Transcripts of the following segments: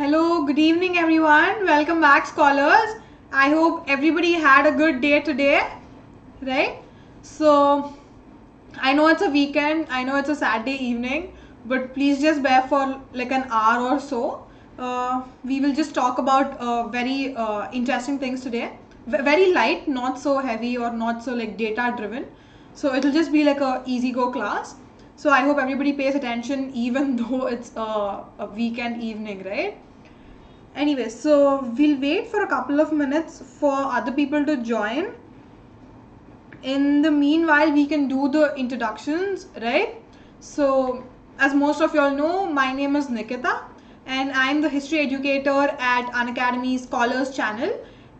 Hello, good evening everyone. Welcome back, scholars. I hope everybody had a good day today, right? So, I know it's a weekend, I know it's a Saturday evening, but please just bear for like an hour or so. We will just talk about very interesting things today. Very light, not so heavy or not so like data driven. So, it'll just be like a easy go class. So, I hope everybody pays attention even though it's a weekend evening, right? Anyway, so we'll wait for a couple of minutes for other people to join. In the meanwhile, we can do the introductions, right? So, as most of y'all know, my name is Nikitha and I'm the history educator at Unacademy Scholars channel.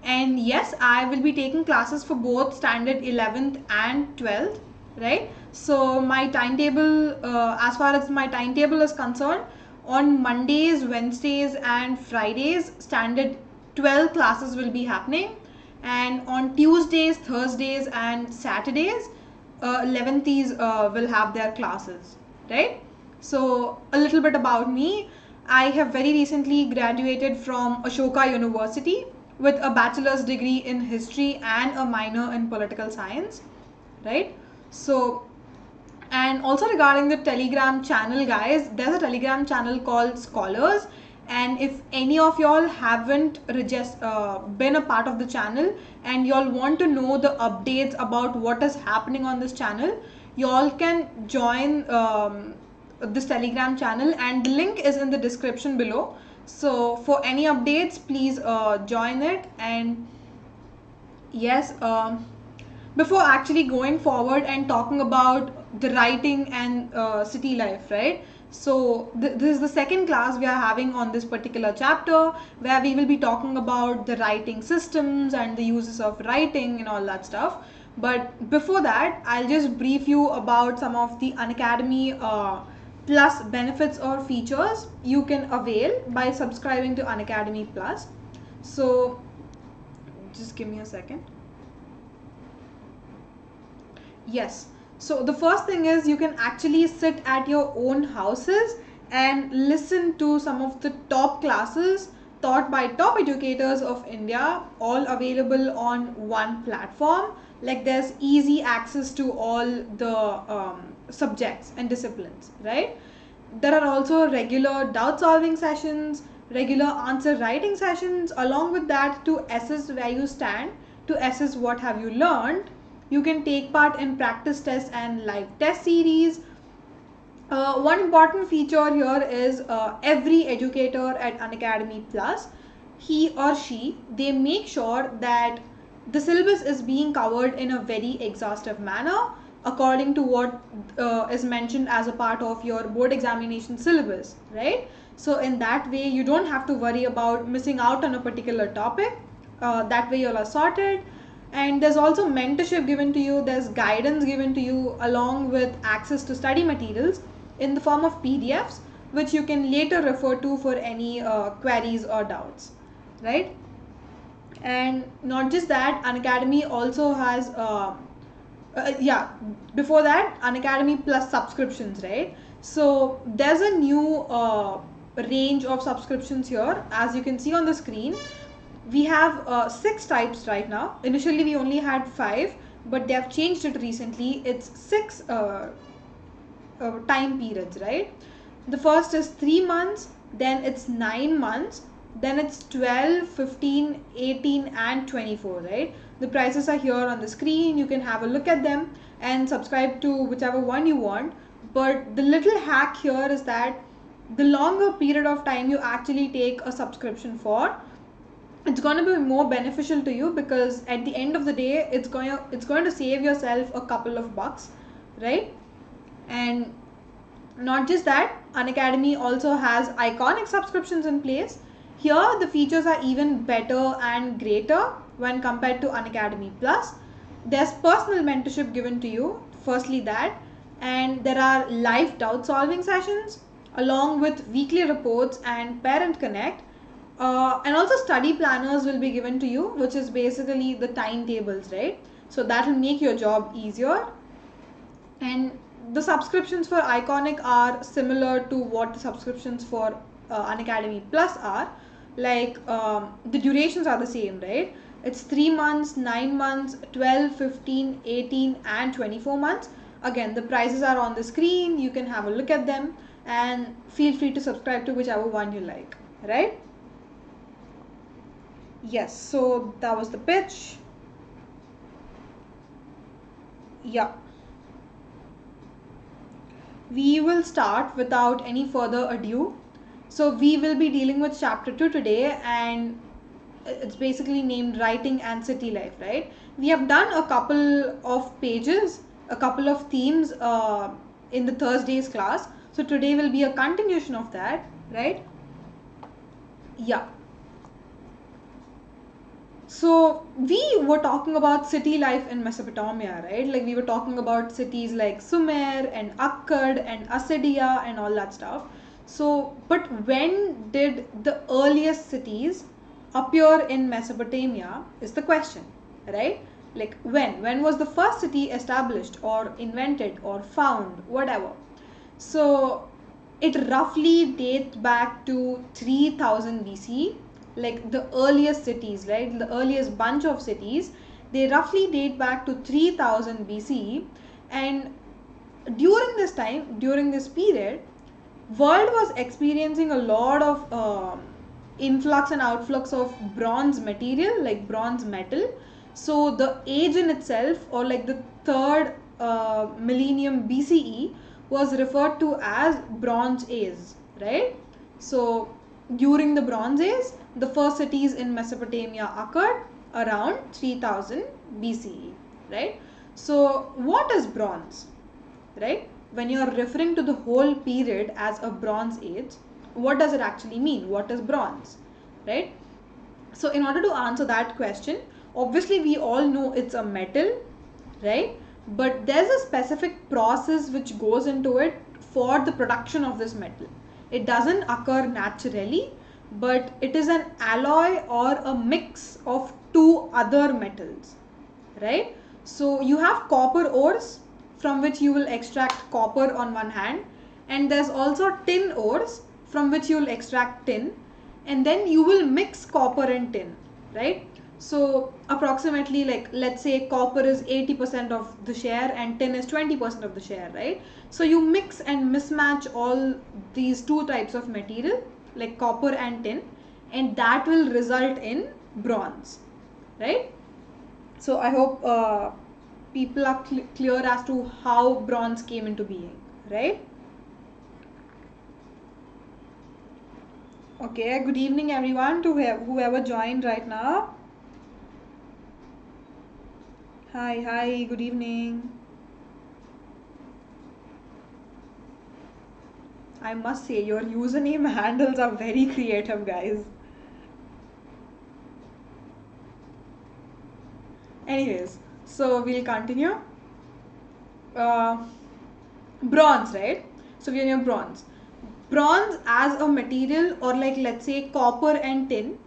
And yes, I will be taking classes for both standard 11th and 12th, right? So, my timetable, as far as my timetable is concerned, on Mondays, Wednesdays, and Fridays, standard 12 classes will be happening. And on Tuesdays, Thursdays, and Saturdays, 11th will have their classes, right? So, a little bit about me. I have very recently graduated from Ashoka University with a bachelor's degree in history and a minor in political science, right? So, and also regarding the Telegram channel, guys, there's a Telegram channel called Scholars. And if any of y'all haven't been a part of the channel and y'all want to know the updates about what is happening on this channel, y'all can join this Telegram channel, and the link is in the description below. So for any updates, please join it. And yes, before actually going forward and talking about the writing and city life, right? So this is the second class we are having on this particular chapter, where we will be talking about the writing systems and the uses of writing and all that stuff. But before that, I'll just brief you about some of the Unacademy Plus benefits or features you can avail by subscribing to Unacademy Plus. So just give me a second. Yes. So the first thing is you can actually sit at your own houses and listen to some of the top classes taught by top educators of India, all available on one platform. Like there's easy access to all the subjects and disciplines, right? There are also regular doubt solving sessions, regular answer writing sessions, along with that to assess where you stand, to assess what have you learned. You can take part in practice tests and live test series. One important feature here is every educator at Unacademy Plus, he or she, they make sure that the syllabus is being covered in a very exhaustive manner according to what is mentioned as a part of your board examination syllabus, right? So in that way, you don't have to worry about missing out on a particular topic. That way you'll are sorted. And there's also mentorship given to you, there's guidance given to you, along with access to study materials in the form of PDFs, which you can later refer to for any queries or doubts, right? And not just that, Unacademy also has before that, Unacademy Plus subscriptions, right? So there's a new range of subscriptions here. As you can see on the screen, we have 6 types right now. Initially we only had 5, but they have changed it recently. It's 6 time periods, right? The first is 3 months, then it's 9 months, then it's 12, 15, 18 and 24, right? The prices are here on the screen. You can have a look at them and subscribe to whichever one you want. But the little hack here is that the longer period of time you actually take a subscription for, it's going to be more beneficial to you, because at the end of the day, it's going to save yourself a couple of bucks, right? And not just that, Unacademy also has iconic subscriptions in place. Here the features are even better and greater when compared to Unacademy Plus. There's personal mentorship given to you, firstly that, and there are live doubt solving sessions along with weekly reports and parent connect. And also study planners will be given to you, which is basically the timetables, right? So that will make your job easier. And the subscriptions for Iconic are similar to what the subscriptions for Unacademy Plus are, like the durations are the same, right? It's 3 months, 9 months, 12, 15, 18 and 24 months. Again, the prices are on the screen. You can have a look at them and feel free to subscribe to whichever one you like, right? Yes, so that was the pitch. Yeah. We will start without any further ado. So we will be dealing with chapter 2 today, and it's basically named Writing and City Life, right? We have done a couple of pages, a couple of themes in the Thursday's class. So today will be a continuation of that, right? Yeah. So we were talking about city life in Mesopotamia, right? Like we were talking about cities like Sumer and Akkad and Assyria and all that stuff. So, but when did the earliest cities appear in Mesopotamia is the question, right? Like when? When was the first city established or invented or found, whatever? So it roughly dates back to 3000 BC. Like the earliest cities, right? The earliest bunch of cities, they roughly date back to 3000 BC. And during this time, during this period, world was experiencing a lot of influx and outflux of bronze material, like bronze metal. So the age in itself, or like the third millennium BCE, was referred to as Bronze Age, right? So during the Bronze Age, the first cities in Mesopotamia occurred around 3000 BCE, right? So what is bronze, right? When you are referring to the whole period as a Bronze Age, what does it actually mean? What is bronze, right? So in order to answer that question, obviously we all know it's a metal, right? But there's a specific process which goes into it for the production of this metal. It doesn't occur naturally, but it is an alloy or a mix of two other metals, right? So you have copper ores from which you will extract copper on one hand, and there's also tin ores from which you will extract tin, and then you will mix copper and tin, right? So approximately, like let's say copper is 80% of the share and tin is 20% of the share, right? So you mix and mismatch all these two types of material, like copper and tin, and that will result in bronze, right? So I hope people are clear as to how bronze came into being, right? Okay, good evening everyone to whoever joined right now. Hi, good evening. I must say your username handles are very creative, guys. Anyways, so we'll continue. Bronze, right? So we are near bronze. Bronze as a material, or like let's say copper and tin,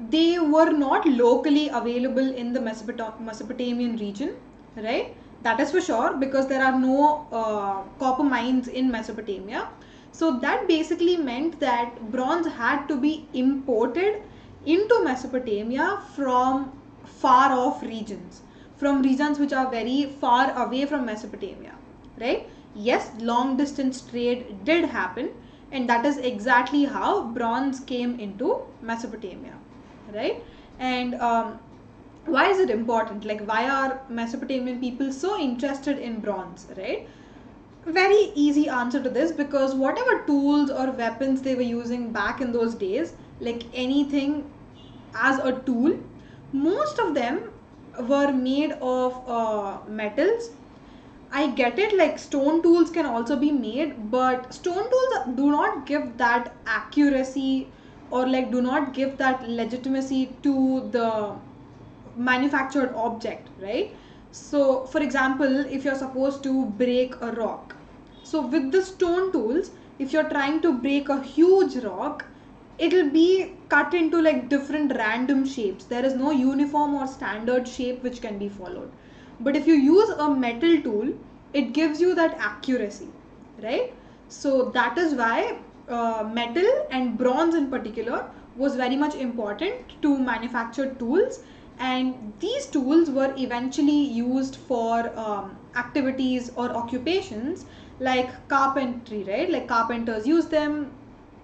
they were not locally available in the Mesopotamian region, right? That is for sure, because there are no copper mines in Mesopotamia. So that basically meant that bronze had to be imported into Mesopotamia from far off regions, from regions which are very far away from Mesopotamia, right? Yes, long distance trade did happen, and that is exactly how bronze came into Mesopotamia, right? And why is it important? Like, why are Mesopotamian people so interested in bronze, right? Very easy answer to this, because whatever tools or weapons they were using back in those days, like anything as a tool, most of them were made of metals. I get it, like stone tools can also be made, but stone tools do not give that accuracy, or like do not give that legitimacy to the manufactured object, right? So for example, if you're supposed to break a rock, so with the stone tools, if you're trying to break a huge rock, it'll be cut into like different random shapes. There is no uniform or standard shape which can be followed. But if you use a metal tool, it gives you that accuracy, right? So that is why metal and bronze in particular was very much important to manufacture tools, and these tools were eventually used for activities or occupations like carpentry, right? Like carpenters use them,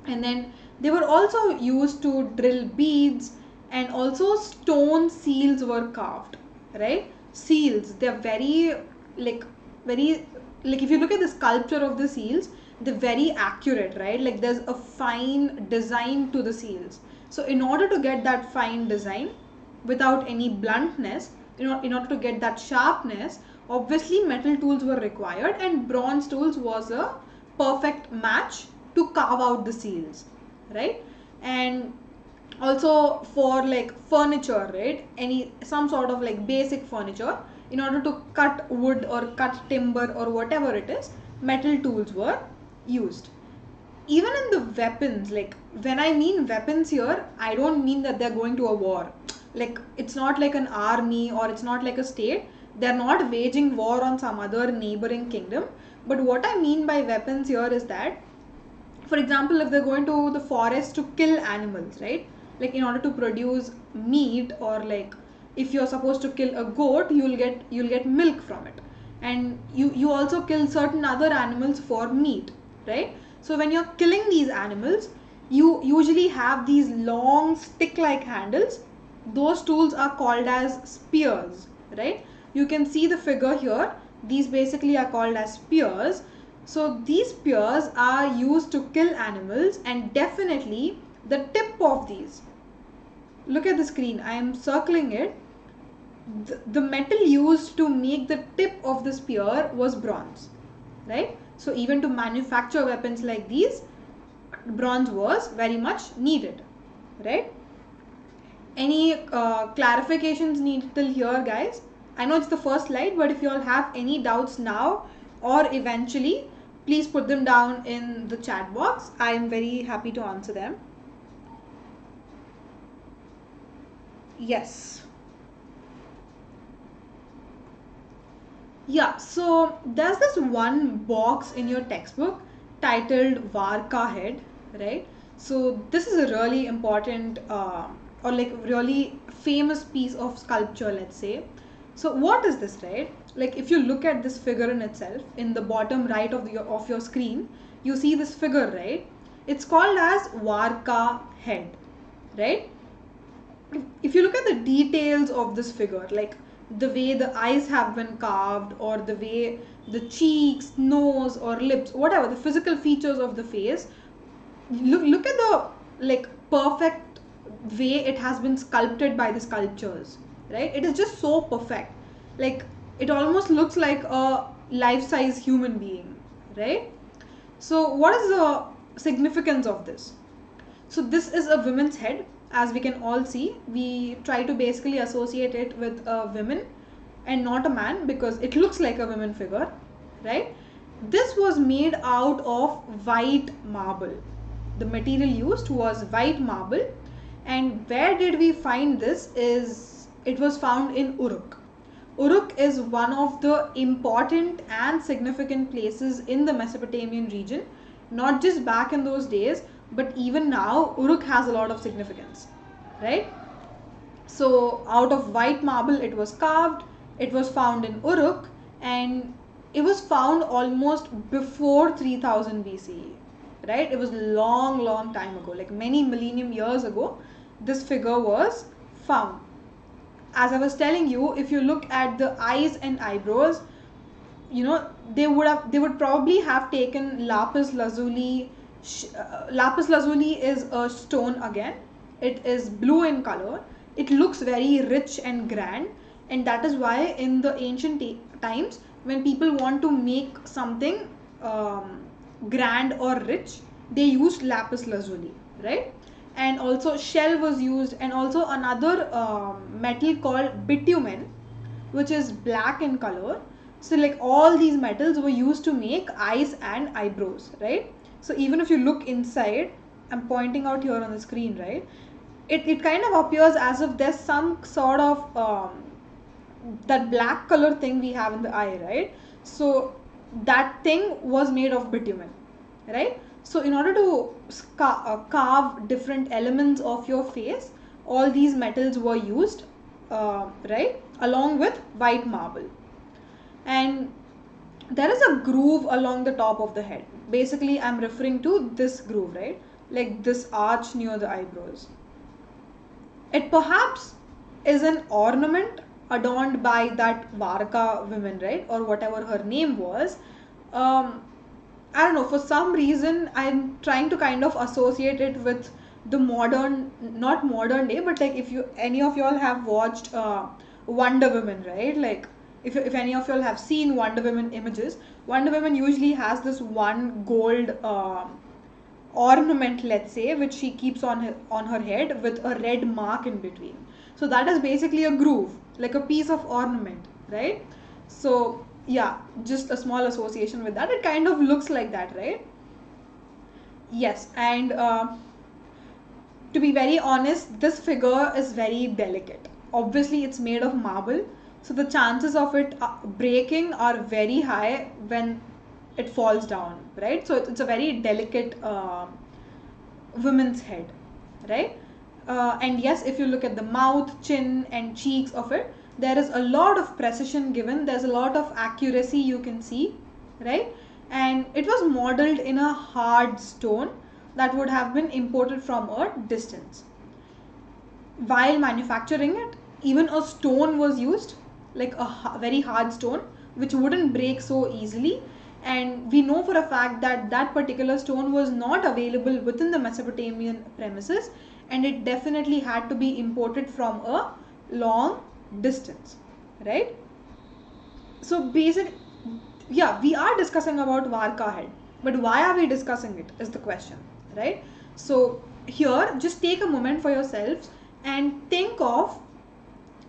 and then they were also used to drill beads, and also stone seals were carved, right? Seals, they're like very like if you look at the sculpture of the seals, they're very accurate, right? Like there's a fine design to the seals. So in order to get that fine design without any bluntness, in order to get that sharpness, obviously metal tools were required, and bronze tools was a perfect match to carve out the seals, right? And also for like furniture, right? Some sort of like basic furniture, in order to cut wood or cut timber or whatever it is, metal tools were used. Even in the weapons, like when I mean weapons here, I don't mean that they're going to a war. Like it's not like an army, or it's not like a state. They're not waging war on some other neighboring kingdom. But what I mean by weapons here is that, for example, if they're going to the forest to kill animals, right? Like in order to produce meat, or like if you're supposed to kill a goat, you'll get milk from it, and you also kill certain other animals for meat, right? So when you're killing these animals, you usually have these long stick like handles. Those tools are called as spears, right? You can see the figure here. These basically are called as spears. So these spears are used to kill animals, and definitely the tip of these, look at the screen, I am circling it. The metal used to make the tip of the spear was bronze, right? So even to manufacture weapons like these, bronze was very much needed, right? Any clarifications needed till here, guys? I know it's the first slide, but if you all have any doubts now or eventually, please put them down in the chat box. I am very happy to answer them. Yes. Yeah, so there's this one box in your textbook titled Varka head, right? So this is a really important or like really famous piece of sculpture, let's say. So what is this, right? Like if you look at this figure in itself, in the bottom right of your screen, you see this figure, right? It's called as Varka head, right? If you look at the details of this figure, like the way the eyes have been carved, or the way the cheeks, nose or lips, whatever the physical features of the face, look at the like perfect way it has been sculpted by the sculptors, right? It is just so perfect. Like it almost looks like a life-size human being, right? So what is the significance of this? So this is a woman's head. As we can all see, we try to basically associate it with a woman and not a man, because it looks like a woman figure, right? This was made out of white marble. The material used was white marble. And where did we find this? It was found in Uruk. Uruk is one of the important and significant places in the Mesopotamian region, not just back in those days, but even now Uruk has a lot of significance, right? So out of white marble it was carved, it was found in Uruk, and it was found almost before 3000 BCE, right? It was long time ago, like many millennium years ago, this figure was found. As I was telling you, if you look at the eyes and eyebrows, they would probably have taken lapis lazuli. Lapis lazuli is a stone again. It is blue in color. It looks very rich and grand, and that is why in the ancient times, when people want to make something grand or rich, they used lapis lazuli, right? And also shell was used, and also another metal called bitumen, which is black in color. So like all these metals were used to make eyes and eyebrows, right? So even if you look inside, I'm pointing out here on the screen, right? It kind of appears as if there's some sort of that black color thing we have in the eye, right? So that thing was made of bitumen, right? So in order to carve different elements of your face, all these metals were used, right, along with white marble. And there is a groove along the top of the head. Basically, I'm referring to this groove, right? Like this arch near the eyebrows. It perhaps is an ornament adorned by that Varka woman, right? Or whatever her name was. I don't know, for some reason, I'm trying to kind of associate it with the modern, not modern day, but like if you, any of y'all have watched Wonder Woman, right? Like if any of y'all have seen Wonder Woman images, Wonder Woman usually has this one gold ornament, let's say, which she keeps on her head with a red mark in between. So that is basically a groove, like a piece of ornament, right? So yeah, just a small association with that. It kind of looks like that, right? Yes. And to be very honest, this figure is very delicate. Obviously it's made of marble, so the chances of it breaking are very high when it falls down, right? So it's a very delicate woman's head, right? And yes, if you look at the mouth, chin and cheeks of it, there is a lot of precision given, there's a lot of accuracy you can see, right? And it was modeled in a hard stone that would have been imported from a distance. While manufacturing it, even a stone was used, like a very hard stone which wouldn't break so easily. And we know for a fact that that particular stone was not available within the Mesopotamian premises, and it definitely had to be imported from a long distance, right? So yeah, we are discussing about Varka head, but why are we discussing it is the question, right? So here, just take a moment for yourselves and think of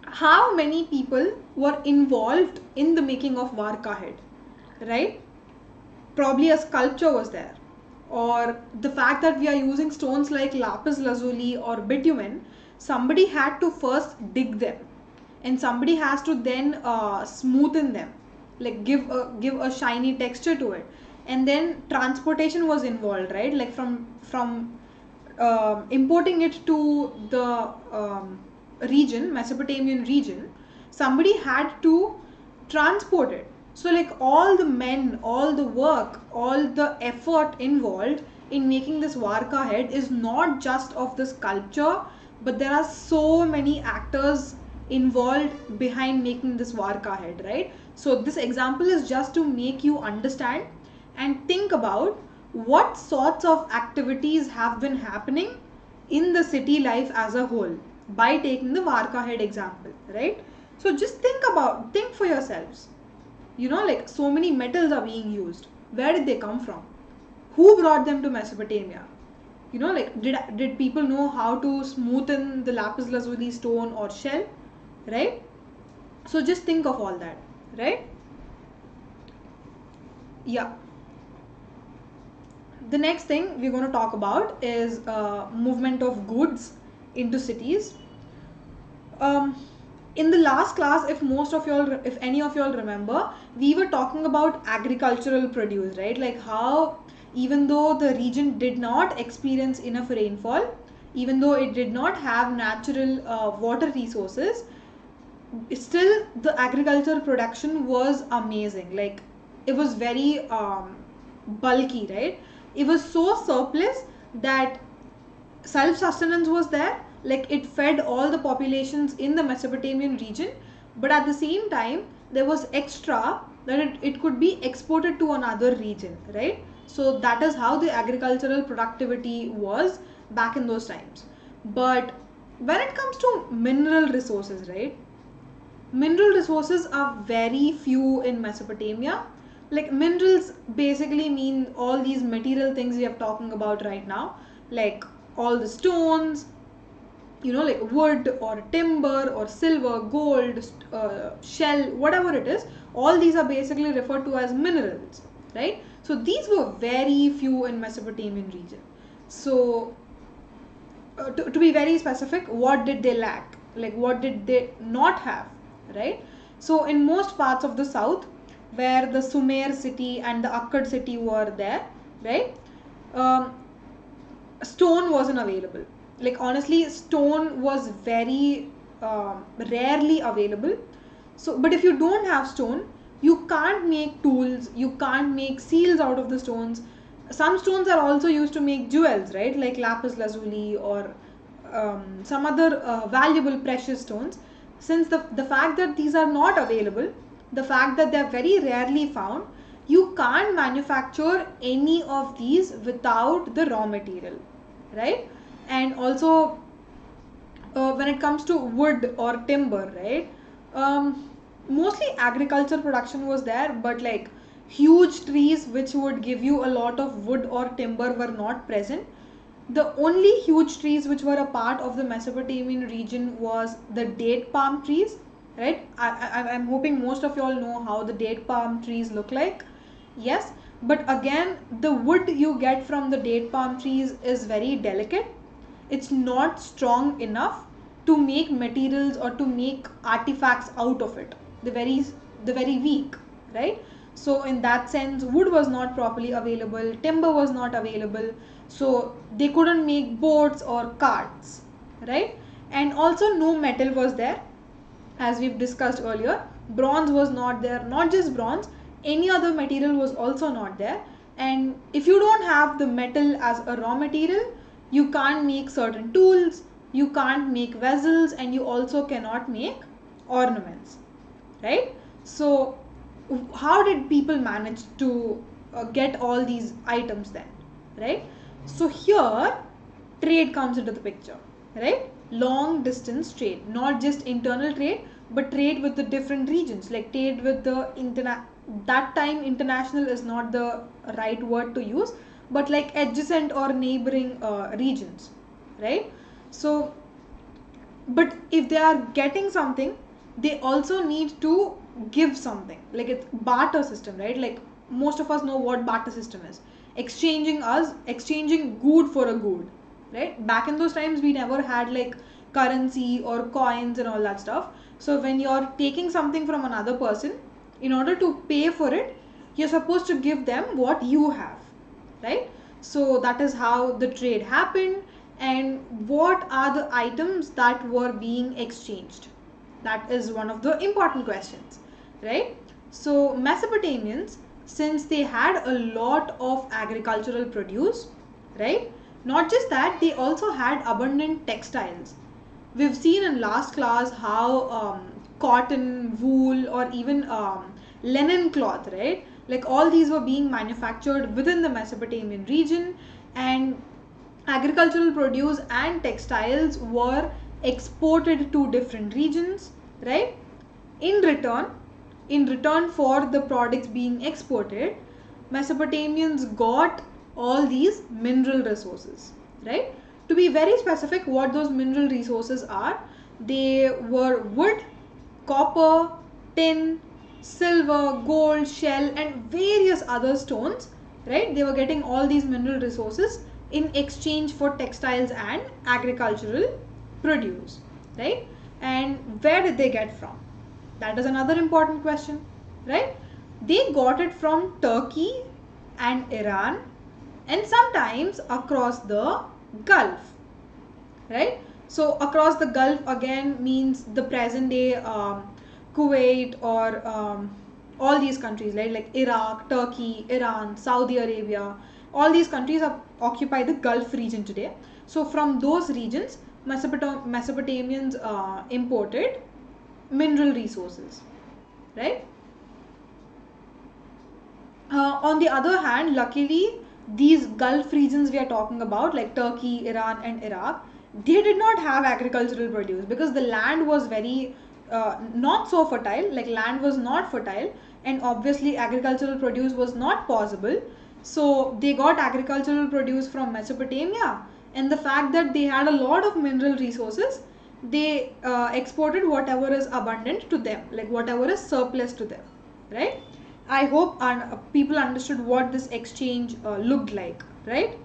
how many people were involved in the making of Varka head, right? Probably a sculpture was there, or the fact that we are using stones like lapis lazuli or bitumen, somebody had to first dig them, and somebody has to then smoothen them, like give a shiny texture to it, and then transportation was involved, right? Like from importing it to the region, Mesopotamian region, somebody had to transport it. So like all the men, all the work, all the effort involved in making this Varka head is not just of the sculpture, but there are so many actors involved behind making this Varka head, right? So this example is just to make you understand and think about what sorts of activities have been happening in the city life as a whole by taking the Varka head example, right? So just think for yourselves. You know, like so many metals are being used. Where did they come from? Who brought them to Mesopotamia? You know, like did people know how to smoothen the lapis lazuli stone or shell, right? So just think of all that, right? Yeah. The next thing we're going to talk about is movement of goods into cities. In the last class, if any of y'all remember, we were talking about agricultural produce, right? Like how even though the region did not experience enough rainfall, even though it did not have natural water resources, still the agricultural production was amazing. Like it was very bulky, right? It was so surplus that self-sustenance was there, like it fed all the populations in the Mesopotamian region, but at the same time there was extra that it could be exported to another region, right? So that is how the agricultural productivity was back in those times. But when it comes to mineral resources, right, mineral resources are very few in Mesopotamia. Like minerals basically mean all these material things we are talking about right now, like all the stones, you know, like wood or timber or silver, gold, shell, whatever it is, all these are basically referred to as minerals, right? So these were very few in Mesopotamian region. So to be very specific, what did they lack? Like what did they not have, right? So in most parts of the south, where the Sumer city and the Akkad city were there, right, um, stone wasn't available. Like honestly, stone was very rarely available. So, but if you don't have stone, you can't make tools, you can't make seals out of the stones. Some stones are also used to make jewels, right? Like lapis lazuli or some other valuable precious stones. Since the fact that these are not available, the fact that they are very rarely found, you can't manufacture any of these without the raw material, right? And also when it comes to wood or timber, right? Mostly agriculture production was there, but like huge trees which would give you a lot of wood or timber were not present. The only huge trees which were a part of the Mesopotamian region was the date palm trees, right? I'm hoping most of you all know how the date palm trees look like. Yes, but again, the wood you get from the date palm trees is very delicate. It's not strong enough to make materials or to make artifacts out of it. The very weak, right? So in that sense, wood was not properly available, timber was not available, so they couldn't make boats or carts, right? And also no metal was there, as we've discussed earlier. Bronze was not there. Not just bronze, any other material was also not there. And if you don't have the metal as a raw material, you can't make certain tools, you can't make vessels, and you also cannot make ornaments, right? So how did people manage to get all these items then, right? So here trade comes into the picture, right? Long distance trade, not just internal trade, but trade with the different regions, like trade with the that time international is not the right word to use, but like adjacent or neighboring regions, right? So but if they are getting something, they also need to give something. Like it's barter system, right? Like most of us know what barter system is. Exchanging good for a good, right? Back in those times we never had like currency or coins and all that stuff. So when you're taking something from another person, in order to pay for it, you're supposed to give them what you have, right? So that is how the trade happened. And what are the items that were being exchanged? That is one of the important questions, right? So Mesopotamians, since they had a lot of agricultural produce, right? Not just that, they also had abundant textiles. We've seen in last class how cotton, wool, or even linen cloth, right? Like all these were being manufactured within the Mesopotamian region, and agricultural produce and textiles were exported to different regions, right? In return, in return for the products being exported, Mesopotamians got all these mineral resources, right? To be very specific, what those mineral resources are, they were wood, copper, tin, silver, gold, shell, and various other stones, right? They were getting all these mineral resources in exchange for textiles and agricultural produce, right? And where did they get from? That is another important question, right? They got it from Turkey and Iran, and sometimes across the Gulf, right? So across the Gulf again means the present day Kuwait or all these countries, right? Like Iraq, Turkey, Iran, Saudi Arabia. All these countries occupy the Gulf region today. So from those regions, Mesopotamians imported mineral resources, right? On the other hand, luckily, these Gulf regions we are talking about, like Turkey, Iran, and Iraq, they did not have agricultural produce because the land was very not so fertile, like land was not fertile, and obviously agricultural produce was not possible. So they got agricultural produce from Mesopotamia, and the fact that they had a lot of mineral resources, they exported whatever is abundant to them, like whatever is surplus to them, right? I hope people understood what this exchange looked like, right?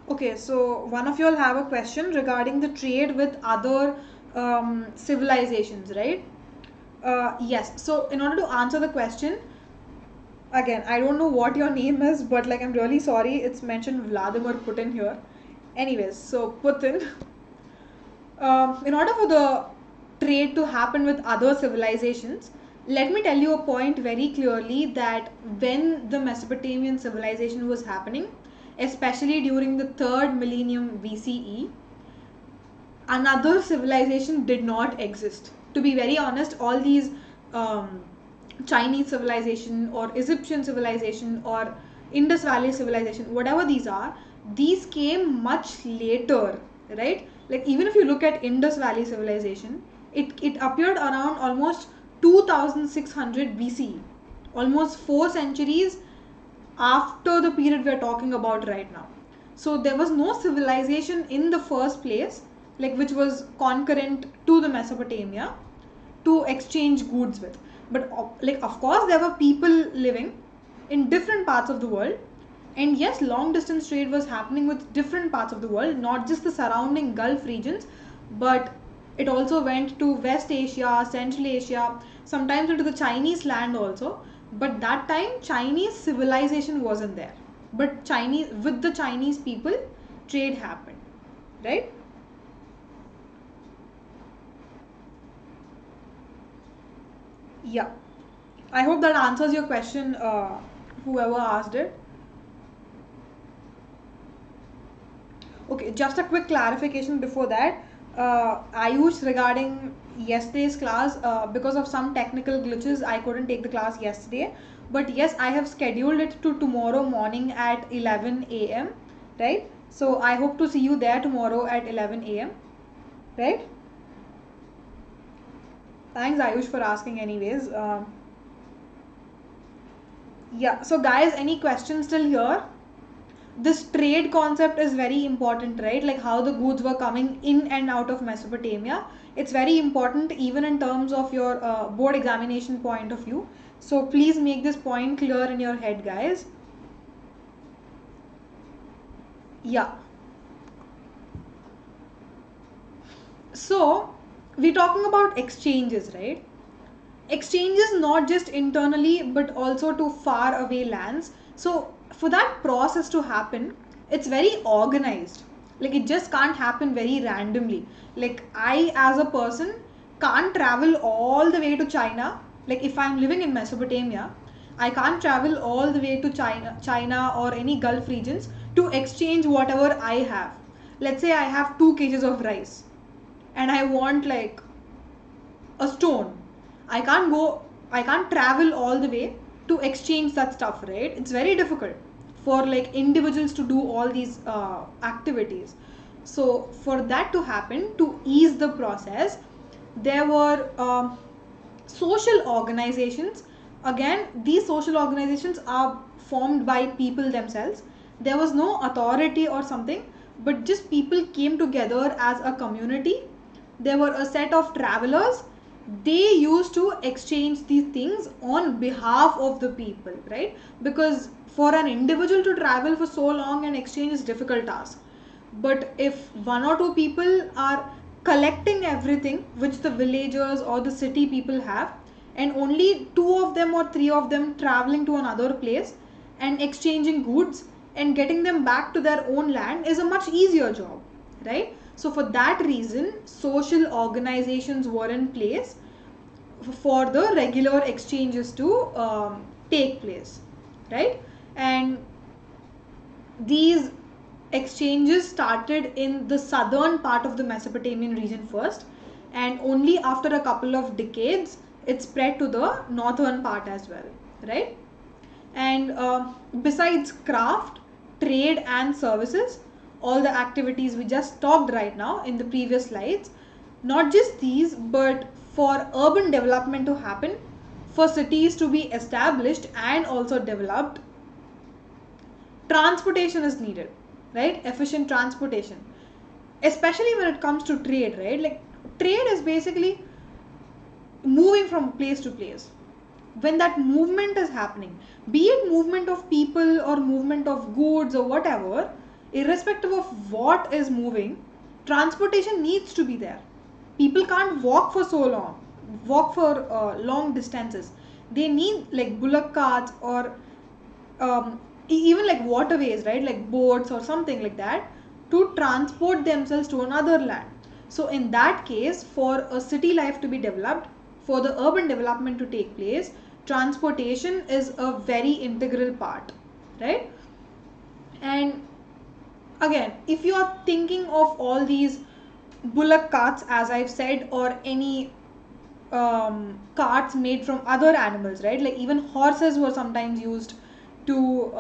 Okay, so one of you all have a question regarding the trade with other civilizations, right? Yes, so in order to answer the question, again, I don't know what your name is, but like I'm really sorry, it's mentioned Vladimir Putin here. Anyways, so Putin, in order for the trade to happen with other civilizations, let me tell you a point very clearly that when the Mesopotamian civilization was happening, especially during the third millennium BCE, another civilization did not exist. To be very honest, all these um, Chinese civilization or Egyptian civilization or Indus Valley civilization, whatever these came much later, right? Like even if you look at Indus Valley civilization, it appeared around almost 2600 BCE, almost 4 centuries after the period we are talking about right now. So there was no civilization in the first place, like which was concurrent to the Mesopotamia to exchange goods with. But like of course there were people living in different parts of the world, and yes, long distance trade was happening with different parts of the world, not just the surrounding Gulf regions, but it also went to West Asia, Central Asia, sometimes into the Chinese land also. But that time Chinese civilization wasn't there. But Chinese with the Chinese people, trade happened, right? Yeah. I hope that answers your question, whoever asked it. Okay, just a quick clarification before that. Ayush, regarding yesterday's class, because of some technical glitches, I couldn't take the class yesterday. But yes, I have scheduled it to tomorrow morning at 11 a.m. Right? So I hope to see you there tomorrow at 11 a.m. Right? Thanks, Ayush, for asking, anyways. Yeah, so guys, any questions still here? This trade concept is very important, right? Like how the goods were coming in and out of Mesopotamia. It's very important even in terms of your board examination point of view. So please make this point clear in your head, guys. Yeah. So we're talking about exchanges, right? Exchanges not just internally but also to far away lands. So for that process to happen, it's very organized. Like it just can't happen very randomly. Like I as a person can't travel all the way to China. Like if I'm living in Mesopotamia, I can't travel all the way to China or any Gulf regions to exchange whatever I have. Let's say I have 2 kgs of rice and I want like a stone. I can't travel all the way to exchange that stuff, right? It's very difficult for like individuals to do all these activities. So for that to happen, to ease the process, there were social organizations. Again, these social organizations are formed by people themselves. There was no authority or something, but just people came together as a community. There were a set of travelers. They used to exchange these things on behalf of the people, right? Because for an individual to travel for so long and exchange is difficult task. But if one or two people are collecting everything which the villagers or the city people have, and only two of them or three of them traveling to another place and exchanging goods and getting them back to their own land is a much easier job, right? So for that reason, social organizations were in place for the regular exchanges to take place, right? And these exchanges started in the southern part of the Mesopotamian region first, and only after a couple of decades it spread to the northern part as well, right? And besides craft, trade and services, all the activities we just talked right now in the previous slides, not just these, but for urban development to happen, for cities to be established and also developed, transportation is needed, right? Efficient transportation, especially when it comes to trade, right? Like trade is basically moving from place to place. When that movement is happening, be it movement of people or movement of goods or whatever, irrespective of what is moving, transportation needs to be there. People can't walk for so long. long distances, they need like bullock carts or even like waterways, right, like boats or something like that, to transport themselves to another land. So in that case, for a city life to be developed, for the urban development to take place, transportation is a very integral part, right? And again, if you are thinking of all these bullock carts, as I've said, or any carts made from other animals, right, like even horses were sometimes used to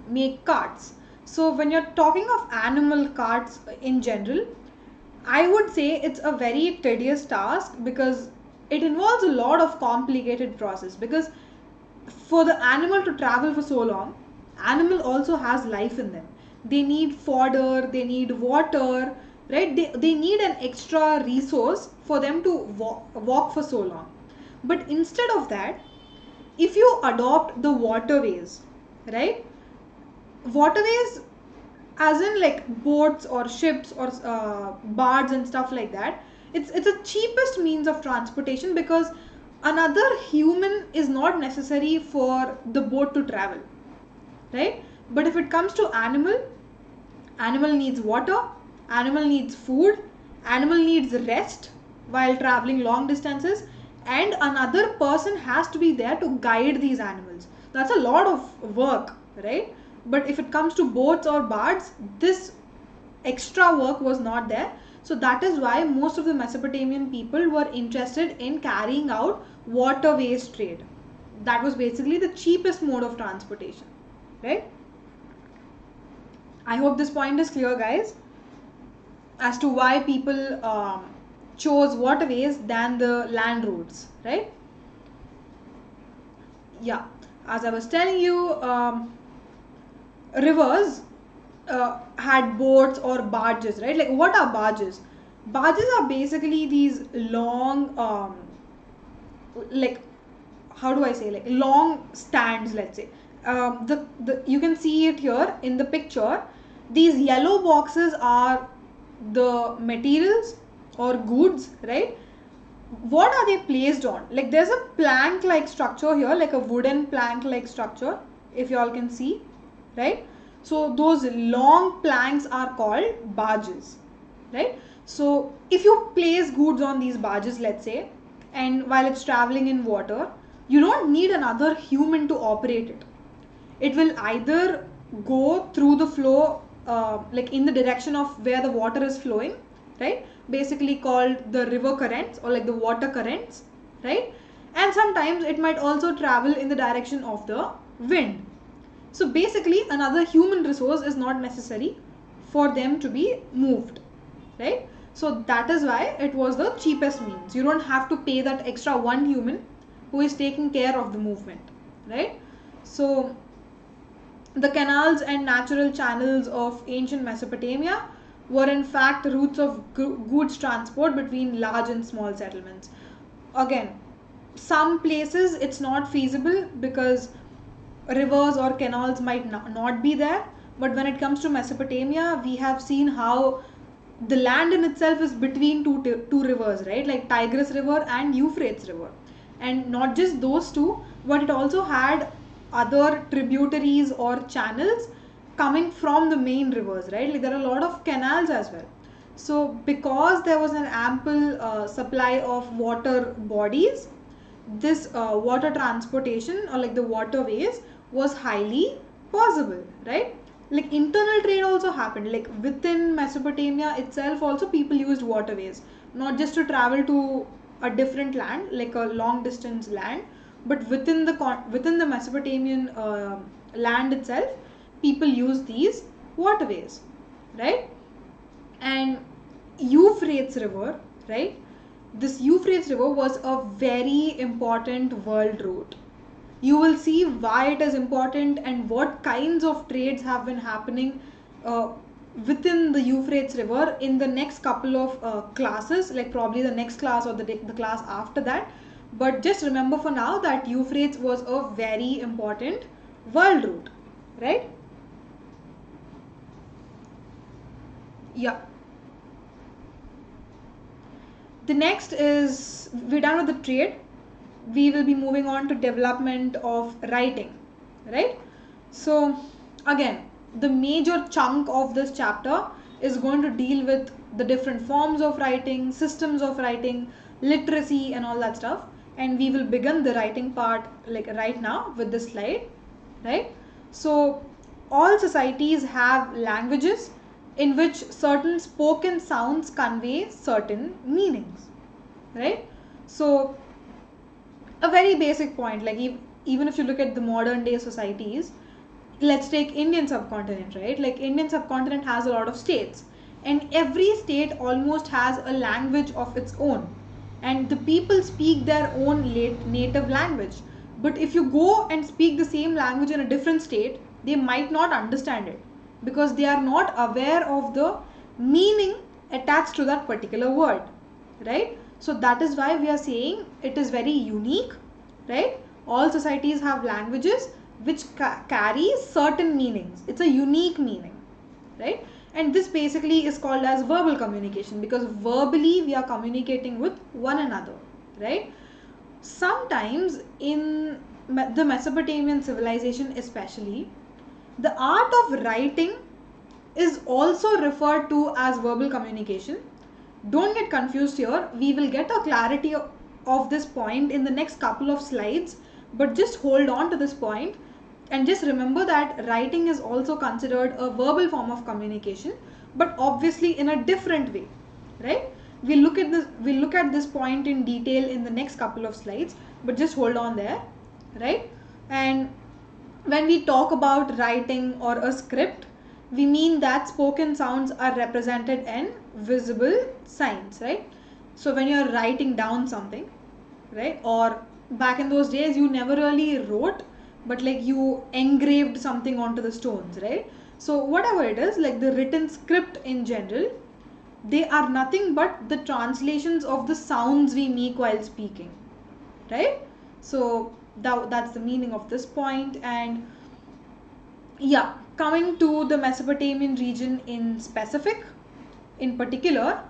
make carts. So when you're talking of animal carts in general, I would say it's a very tedious task, because it involves a lot of complicated process. Because for the animal to travel for so long, animal also has life in them. They need fodder, they need water, right? They need an extra resource for them to walk for so long. But instead of that, if you adopt the waterways, right, waterways as in like boats or ships or barges and stuff like that, it's a cheapest means of transportation, because another human is not necessary for the boat to travel, right? But if it comes to animal needs water, animal needs food, animal needs rest while traveling long distances, and another person has to be there to guide these animals. That's a lot of work, right? But if it comes to boats or barges, this extra work was not there. So that is why most of the Mesopotamian people were interested in carrying out waterways trade. That was basically the cheapest mode of transportation, right? I hope this point is clear, guys, as to why people chose waterways than the land routes, right? Yeah, as I was telling you, rivers had boats or barges, right? Like, what are barges? Barges are basically these long, like, how do I say, like long stands, let's say. The you can see it here in the picture. These yellow boxes are the materials or goods, right? What are they placed on? Like, there's a plank like structure here, like a wooden plank like structure, if you all can see, right? So those long planks are called barges, right? So if you place goods on these barges, let's say, and while it's traveling in water, you don't need another human to operate it. It will either go through the flow, like in the direction of where the water is flowing, right? Basically called the river currents or like the water currents, right? And sometimes it might also travel in the direction of the wind. So basically another human resource is not necessary for them to be moved, right? So that is why it was the cheapest means. You don't have to pay that extra one human who is taking care of the movement, right? So the canals and natural channels of ancient Mesopotamia were in fact routes of goods transport between large and small settlements. Again, some places it's not feasible because rivers or canals might not be there. But when it comes to Mesopotamia, we have seen how the land in itself is between two rivers, right? Like Tigris River and Euphrates River. And not just those two, but it also had other tributaries or channels coming from the main rivers, right? Like there are a lot of canals as well. So because there was an ample supply of water bodies, this water transportation or like the waterways was highly possible, right? Like internal trade also happened, like within Mesopotamia itself also people used waterways, not just to travel to a different land, like a long distance land, but within the Mesopotamian land itself, people use these waterways, right? And Euphrates River, right? This Euphrates River was a very important world route. You will see why it is important and what kinds of trades have been happening uh, within the Euphrates River in the next couple of classes, like probably the next class or the class after that. But just remember for now that Euphrates was a very important world route, right? Yeah. The next is, we're done with the trade. We will be moving on to development of writing, right? So again, the major chunk of this chapter is going to deal with the different forms of writing, systems of writing, literacy and all that stuff. And we will begin the writing part like right now with this slide, right? So all societies have languages in which certain spoken sounds convey certain meanings, right? So a very basic point, like even if you look at the modern day societies, let's take Indian subcontinent, right? Like Indian subcontinent has a lot of states, and every state almost has a language of its own, and the people speak their own native language. But if you go and speak the same language in a different state, they might not understand it because they are not aware of the meaning attached to that particular word, right? So that is why we are saying it is very unique, right? All societies have languages which carry certain meanings. It's a unique meaning, right? And this basically is called as verbal communication, because verbally we are communicating with one another, right? Sometimes in the Mesopotamian civilization especially, the art of writing is also referred to as verbal communication. Don't get confused here. We will get a clarity of this point in the next couple of slides, but just hold on to this point and just remember that writing is also considered a verbal form of communication, but obviously in a different way, right? We'll look at this point in detail in the next couple of slides, but just hold on there, right? And when we talk about writing or a script, we mean that spoken sounds are represented in visible signs, right? So when you're writing down something, right, or back in those days you never really wrote, but like you engraved something onto the stones, right? So whatever it is, like the written script in general, they are nothing but the translations of the sounds we make while speaking, right? So that's the meaning of this point. And yeah, coming to the Mesopotamian region in particular,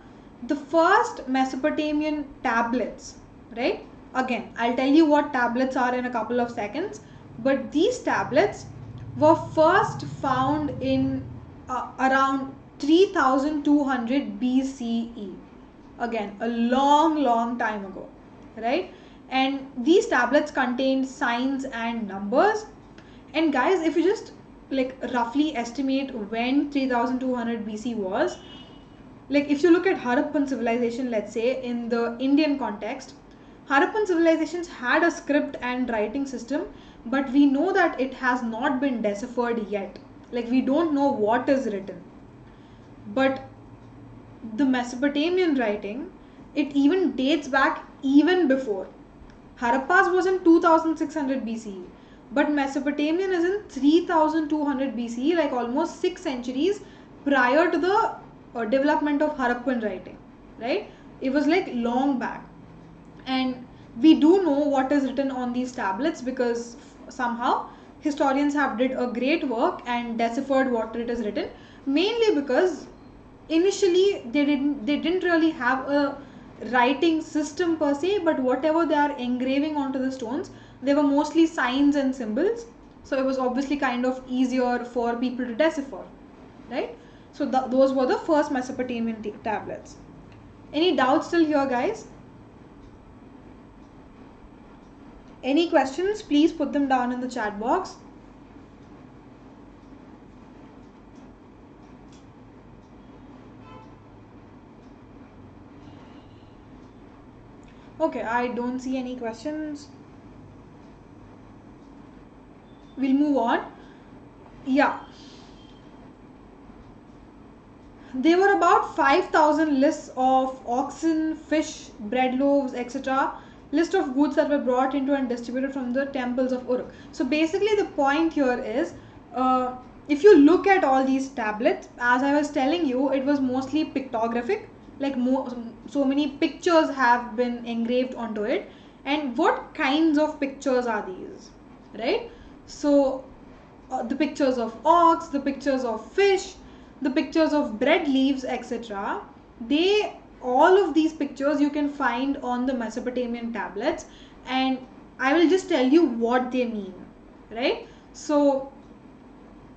the first Mesopotamian tablets, right? Again, I'll tell you what tablets are in a couple of seconds, but these tablets were first found in around 3200 BCE. Again, a long time ago, right? And these tablets contained signs and numbers. And guys, if you just like roughly estimate when 3200 BC was, like if you look at Harappan civilization, let's say in the Indian context, Harappan civilizations had a script and writing system, but we know that it has not been deciphered yet. Like we don't know what is written. But the Mesopotamian writing, it even dates back even before. Harappa's was in 2600 BCE, but Mesopotamian is in 3200 BCE, like almost 6 centuries prior to the development of Harappan writing, right? It was like long back. And we do know what is written on these tablets because somehow historians have did a great work and deciphered what it is written, mainly because initially they didn't really have a writing system per se, but whatever they are engraving onto the stones, they were mostly signs and symbols, so it was obviously kind of easier for people to decipher, right? So those were the first Mesopotamian tablets. Any doubts still here, guys? Any questions? Please put them down in the chat box. Okay, I don't see any questions. We'll move on. Yeah. There were about 5,000 lists of oxen, fish, bread loaves, etc. List of goods that were brought into and distributed from the temples of Uruk. So basically the point here is, if you look at all these tablets, as I was telling you, it was mostly pictographic. Like so many pictures have been engraved onto it. And what kinds of pictures are these, right? So the pictures of ox, the pictures of fish, the pictures of bread leaves, etc. They all of these pictures you can find on the Mesopotamian tablets, and I will just tell you what they mean, right? So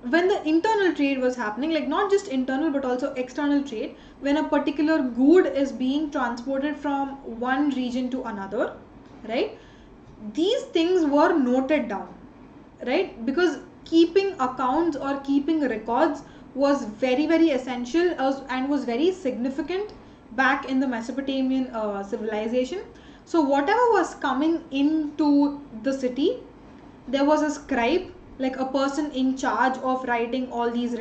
when the internal trade was happening, like not just internal but also external trade, when a particular good is being transported from one region to another, right, these things were noted down, right, because keeping accounts or keeping records was very very essential and was very significant back in the Mesopotamian civilization. So whatever was coming into the city, there was a scribe, like a person in charge of writing all these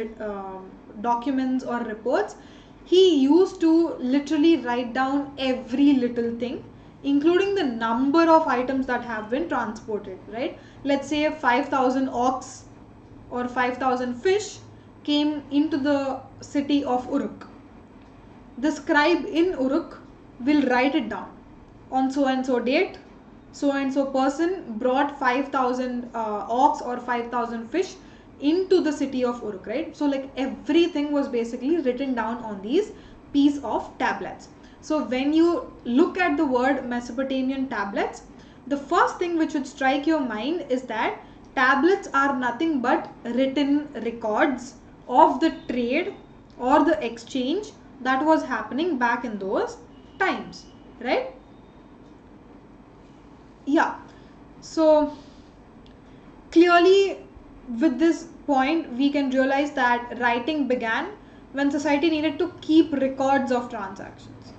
documents or reports. He used to literally write down every little thing, including the number of items that have been transported, right? Let's say 5,000 ox or 5,000 fish came into the city of Uruk. The scribe in Uruk will write it down. On so and so date, so and so person brought 5,000 ox or 5,000 fish into the city of Uruk, right? So like everything was basically written down on these piece of tablets. So when you look at the word Mesopotamian tablets, the first thing which would strike your mind is that tablets are nothing but written records of the trade or the exchange that was happening back in those times, right? Yeah, so clearly with this point we can realize that writing began when society needed to keep records of transactions.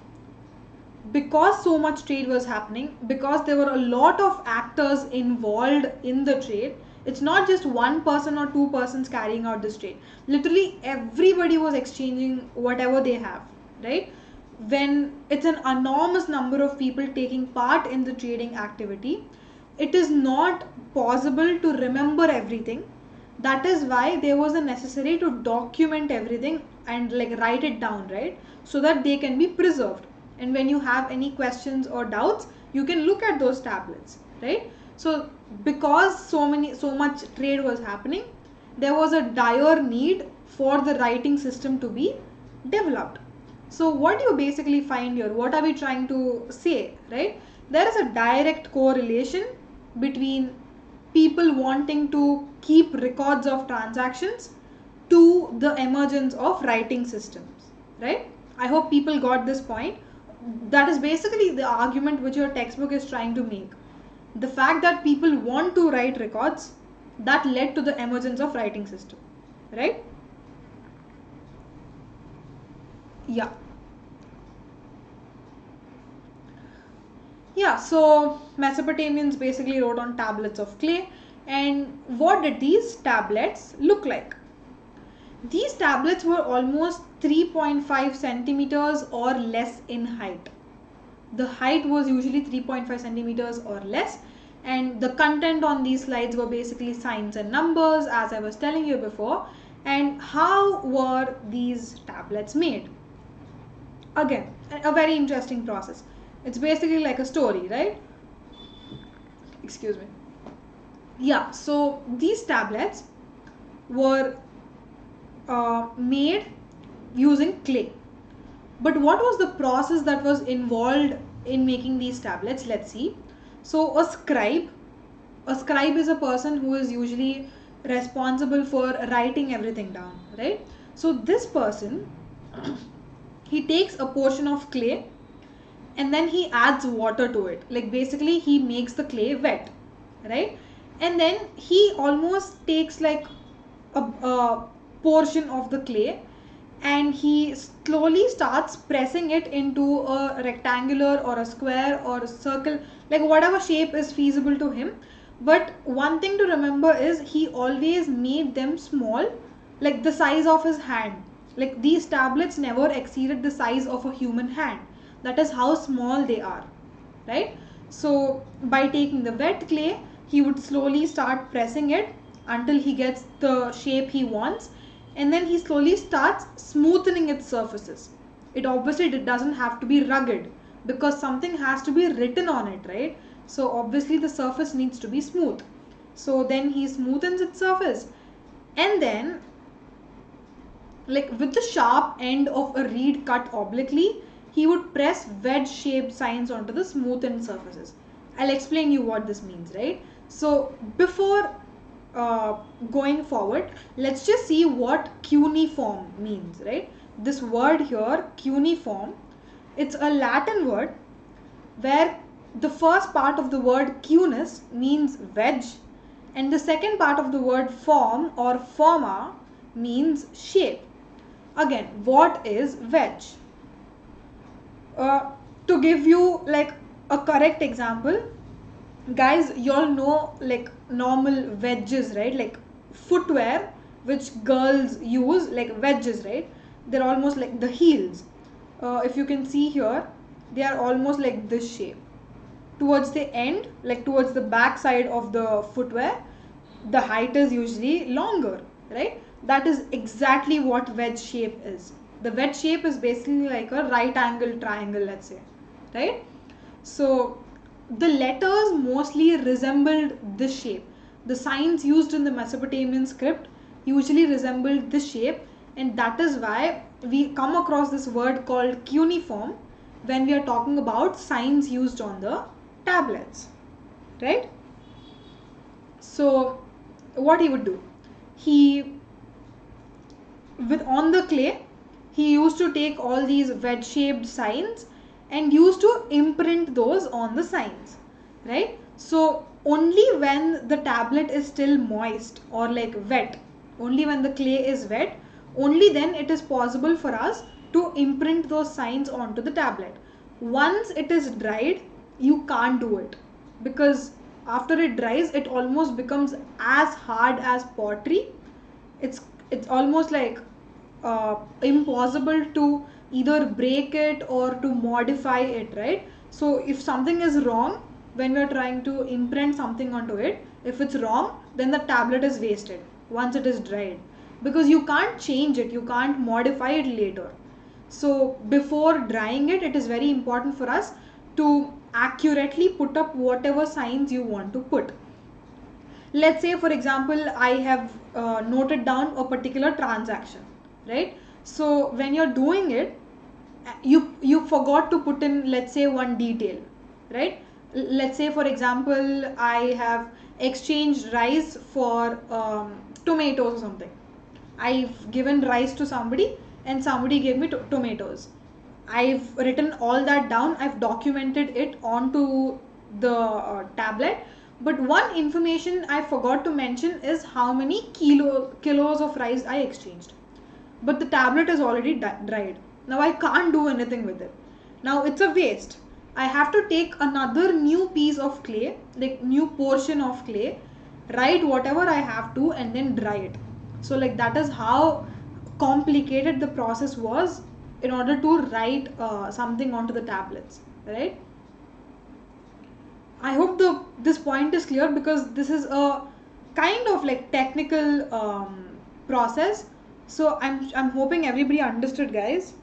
Because so much trade was happening, because there were a lot of actors involved in the trade, it's not just one person or two persons carrying out this trade. Literally everybody was exchanging whatever they have, right? When it's an enormous number of people taking part in the trading activity, it is not possible to remember everything. That is why there was a necessary to document everything and like write it down, right, so that they can be preserved, and when you have any questions or doubts you can look at those tablets, right? So because so much trade was happening, there was a dire need for the writing system to be developed. So what do you basically find here? What are we trying to say, right? There is a direct correlation between people wanting to keep records of transactions to the emergence of writing systems, right? I hope people got this point. That is basically the argument which your textbook is trying to make. The fact that people want to write records, that led to the emergence of writing system, right? Yeah. Yeah, so Mesopotamians basically wrote on tablets of clay. And what did these tablets look like? These tablets were almost 3.5 centimeters or less in height. The height was usually 3.5 centimeters or less, and the content on these slides were basically signs and numbers, as I was telling you before. And how were these tablets made? Again, a very interesting process. It's basically like a story, right? Excuse me. Yeah, so these tablets were made using clay. But what was the process that was involved in making these tablets? Let's see. So a scribe is a person who is usually responsible for writing everything down, right? So this person, he takes a portion of clay and then he adds water to it. Like basically he makes the clay wet, right? And then he almost takes like a portion of the clay and he slowly starts pressing it into a rectangular or a square or a circle, like whatever shape is feasible to him. But one thing to remember is he always made them small, like the size of his hand. Like these tablets never exceeded the size of a human hand. That is how small they are, right? So by taking the wet clay, he would slowly start pressing it until he gets the shape he wants, and then he slowly starts smoothing its surfaces. It obviously doesn't have to be rugged because something has to be written on it, right? So obviously the surface needs to be smooth. So then he smoothens its surface, and then like with the sharp end of a reed cut obliquely, he would press wedge-shaped signs onto the smoothened surfaces. I'll explain you what this means, right? So before going forward, let's just see what cuneiform means, right? This word here, cuneiform, it's a Latin word where the first part of the word cunis means wedge, and the second part of the word form or forma means shape. Again, what is wedge? To give you like a correct example, guys, you all know like normal wedges, right? Like footwear which girls use, like wedges, right? They're almost like the heels. If you can see here, they are almost like this shape. Towards the end, like towards the back side of the footwear, the height is usually longer, right? That is exactly what wedge shape is. The wedge shape is basically like a right angle triangle, let's say, right? So the letters mostly resembled this shape. The signs used in the Mesopotamian script usually resembled this shape, and that is why we come across this word called cuneiform when we are talking about signs used on the tablets, right? So what he would do, he with on the clay, he used to take all these wedge shaped signs and used to imprint those on the signs, right? So only when the tablet is still moist or like wet, only when the clay is wet, only then it is possible for us to imprint those signs onto the tablet. Once it is dried, you can't do it, because after it dries it almost becomes as hard as pottery. It's almost like impossible to either break it or to modify it, right? So if something is wrong when we're trying to imprint something onto it, if it's wrong, then the tablet is wasted once it is dried, because you can't change it, you can't modify it later. So before drying it, it is very important for us to accurately put up whatever signs you want to put. Let's say for example I have noted down a particular transaction, right? So when you're doing it, you forgot to put in, let's say, one detail, right? Let's say for example I have exchanged rice for tomatoes or something. I've given rice to somebody and somebody gave me tomatoes. I've written all that down, I've documented it onto the tablet. But one information I forgot to mention is how many kilos of rice I exchanged. But the tablet is already dried. Now I can't do anything with it. Now it's a waste. I have to take another new piece of clay, like new portion of clay, write whatever I have to, and then dry it. So like that is how complicated the process was in order to write something onto the tablets, right? I hope this point is clear, because this is a kind of like technical process. So I'm hoping everybody understood, guys.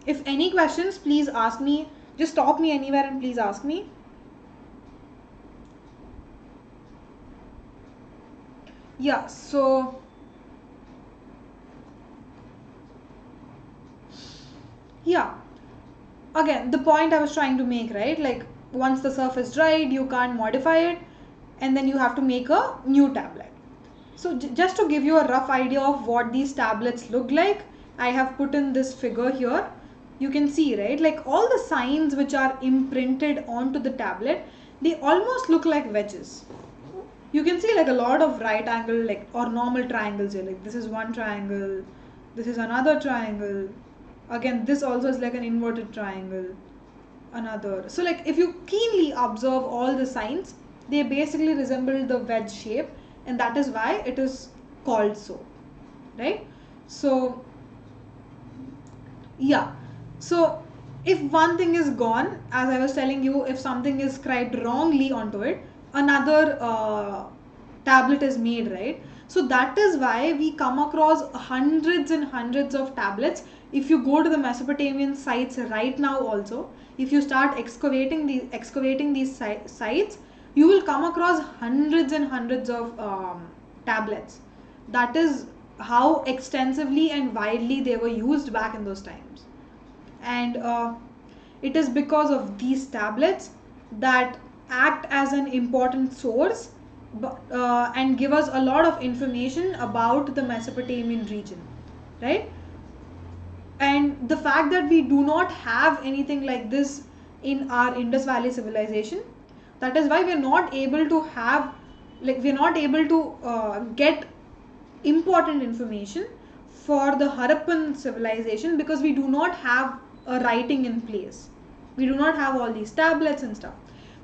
If any questions, please ask me. Just stop me anywhere and please ask me. Yeah, so yeah, again the point I was trying to make, right? Like once the surface dried, you can't modify it, and then you have to make a new tablet. So just to give you a rough idea of what these tablets look like, I have put in this figure here. You can see, right? Like all the signs which are imprinted onto the tablet, they almost look like wedges. You can see like a lot of right angle, like, or normal triangles here. Like this is one triangle, this is another triangle. Again, this also is like an inverted triangle, another. So like if you keenly observe all the signs, they basically resemble the wedge shape, and that is why it is called so, right? So yeah, so if one thing is gone, as I was telling you, if something is scribed wrongly onto it, another tablet is made, right? So that is why we come across hundreds and hundreds of tablets. If you go to the Mesopotamian sites right now also, if you start excavating these sites, you will come across hundreds and hundreds of tablets. That is how extensively and widely they were used back in those times. and it is because of these tablets that act as an important source and give us a lot of information about the Mesopotamian region, right? And the fact that we do not have anything like this in our Indus Valley civilization, that is why we're not able to have, like, we're not able to get important information for the Harappan civilization, because we do not have a writing in place. We do not have all these tablets and stuff.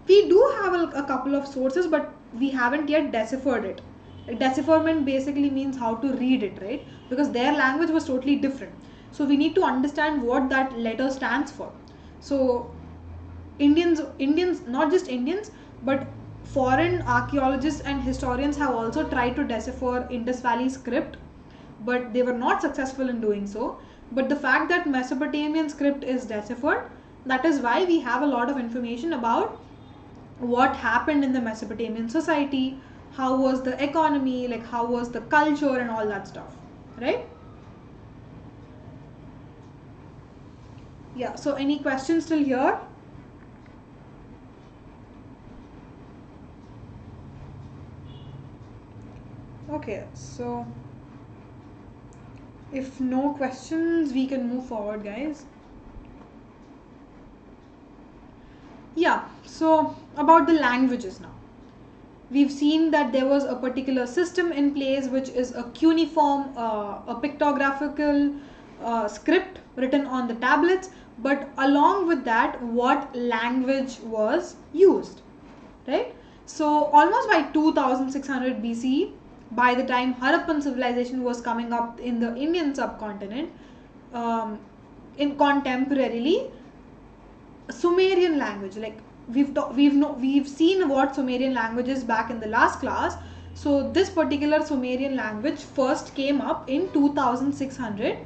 We do have a couple of sources, but we haven't yet deciphered it. Like, decipherment basically means how to read it, right? Because their language was totally different. So we need to understand what that letter stands for. So Indians, not just Indians, but foreign archaeologists and historians have also tried to decipher Indus Valley script, but they were not successful in doing so. But the fact that Mesopotamian script is deciphered, that is why we have a lot of information about what happened in the Mesopotamian society, how was the economy, like how was the culture and all that stuff, right? Yeah, so any questions till here? Okay, so if no questions, we can move forward, guys. Yeah, so about the languages now. We've seen that there was a particular system in place, which is a cuneiform, a pictographical script written on the tablets, but along with that, what language was used, right? So almost by 2600 BCE, by the time Harappan civilization was coming up in the Indian subcontinent, in contemporarily, Sumerian language, like we've seen what Sumerian language is back in the last class. So this particular Sumerian language first came up in 2600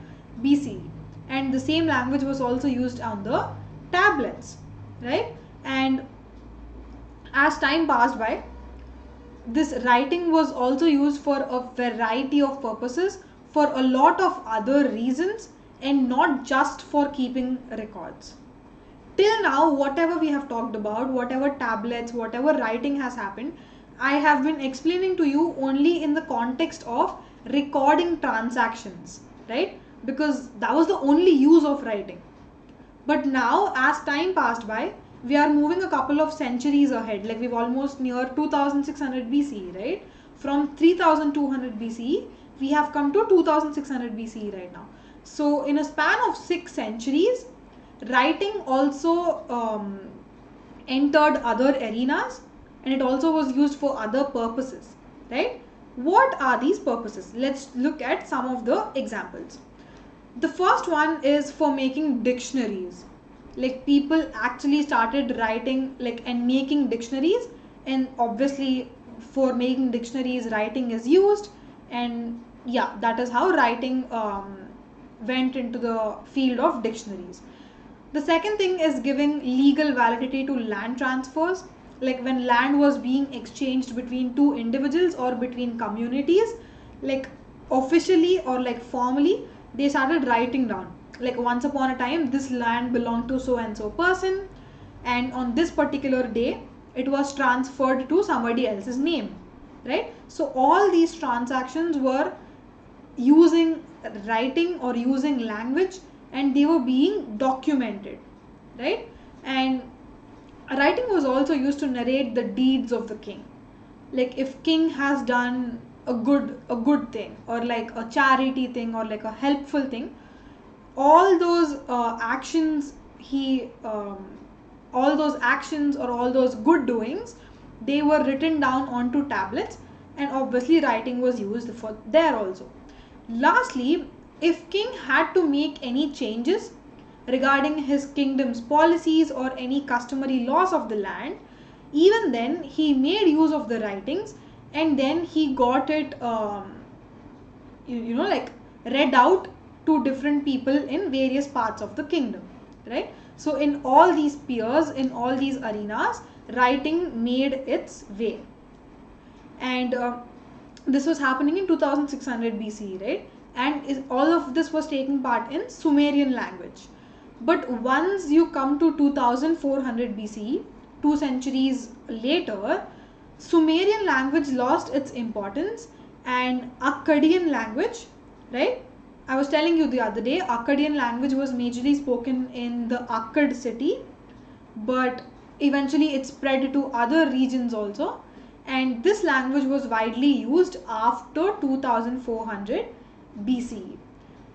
BC, and the same language was also used on the tablets, right? And as time passed by, this writing was also used for a variety of purposes, for a lot of other reasons, and not just for keeping records. Till now, whatever we have talked about, whatever tablets, whatever writing has happened, I have been explaining to you only in the context of recording transactions, right? Because that was the only use of writing. But now, as time passed by, we are moving a couple of centuries ahead. Like, we've almost near 2600 BCE, right? From 3200 BCE, we have come to 2600 BCE right now. So in a span of 6 centuries, writing also entered other arenas, and it also was used for other purposes, right? What are these purposes? Let's look at some of the examples. The first one is for making dictionaries. Like, people actually started writing, like, and making dictionaries, and obviously for making dictionaries, writing is used, and yeah, that is how writing went into the field of dictionaries. The second thing is giving legal validity to land transfers. Like, when land was being exchanged between two individuals or between communities, like officially or like formally, they started writing down. Like, once upon a time, this land belonged to so and so person, and on this particular day, it was transferred to somebody else's name, right? So all these transactions were using writing or using language, and they were being documented, right? And writing was also used to narrate the deeds of the king. Like, if king has done a good thing, or like a charity thing, or like a helpful thing, all those actions all those actions or all those good doings, they were written down onto tablets, and obviously writing was used for there also. Lastly, if king had to make any changes regarding his kingdom's policies or any customary laws of the land, even then he made use of the writings, and then he got it like read out to different people in various parts of the kingdom, right? So in all these spheres, in all these arenas, writing made its way. And this was happening in 2600 BCE, right? And all of this was taking part in Sumerian language. But once you come to 2400 BCE, 2 centuries later, Sumerian language lost its importance and Akkadian language, right? I was telling you the other day, Akkadian language was majorly spoken in the Akkad city, but eventually it spread to other regions also. And this language was widely used after 2400 BCE.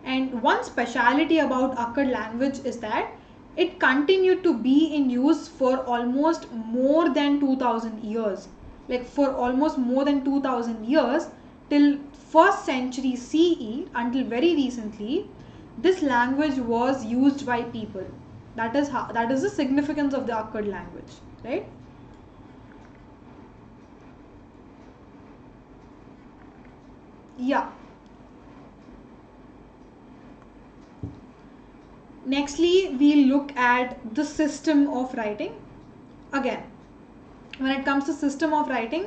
And one speciality about Akkad language is that it continued to be in use for almost more than 2000 years. Like for almost more than 2000 years till 1st century CE until very recently, this language was used by people. That is the significance of the Akkad language, right? Yeah. Nextly, we look at the system of writing. Again, when it comes to system of writing,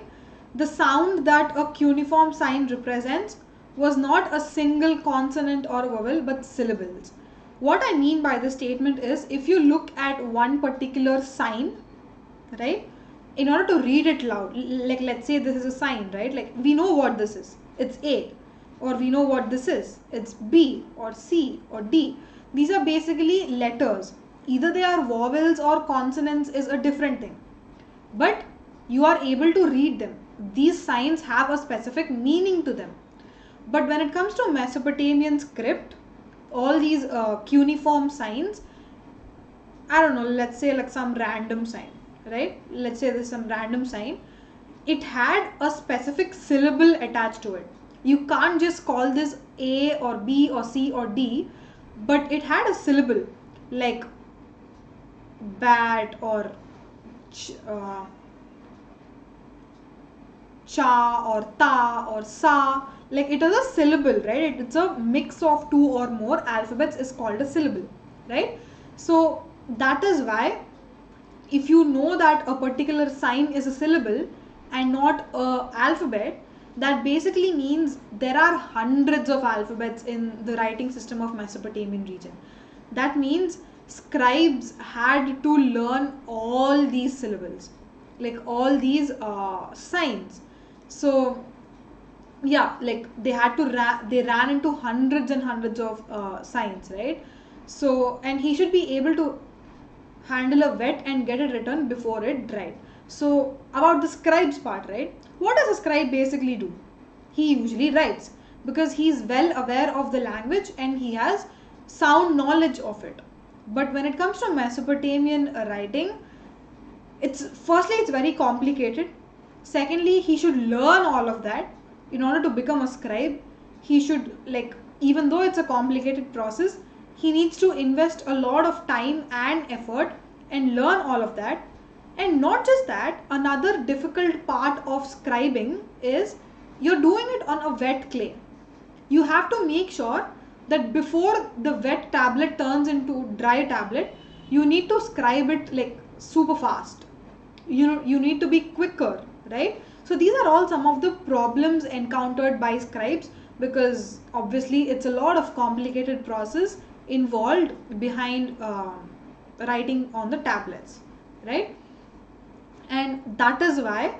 the sound that a cuneiform sign represents was not a single consonant or vowel but syllables. What I mean by this statement is, if you look at one particular sign, right, in order to read it loud, like let's say this is a sign, right, like we know what this is, it's A, or we know what this is, it's B or C or D. These are basically letters. Either they are vowels or consonants is a different thing, but you are able to read them. These signs have a specific meaning to them. But when it comes to Mesopotamian script, all these cuneiform signs, I don't know, let's say like some random sign, right? Let's say there's some random sign. It had a specific syllable attached to it. You can't just call this A or B or C or D, but it had a syllable like bat or cha or ta or sa. Like it is a syllable, right? It's a mix of two or more alphabets is called a syllable, right? So that is why if you know that a particular sign is a syllable and not a alphabet, that basically means there are hundreds of alphabets in the writing system of Mesopotamian region. That means scribes had to learn all these syllables, like all these signs. So yeah, like they had to they ran into hundreds and hundreds of signs, right? So, and he should be able to handle a wet and get it written before it dried. So about the scribes part, right? What does a scribe basically do? He usually writes because he is well aware of the language and he has sound knowledge of it. But when it comes to Mesopotamian writing, it's very complicated. Secondly, he should learn all of that in order to become a scribe. He should, like, even though it's a complicated process, he needs to invest a lot of time and effort and learn all of that. And not just that, another difficult part of scribing is you're doing it on a wet clay. You have to make sure that before the wet tablet turns into dry tablet, you need to scribe it like super fast. You need to be quicker, right? So these are all some of the problems encountered by scribes, because obviously it's a lot of complicated process involved behind writing on the tablets, right? And that is why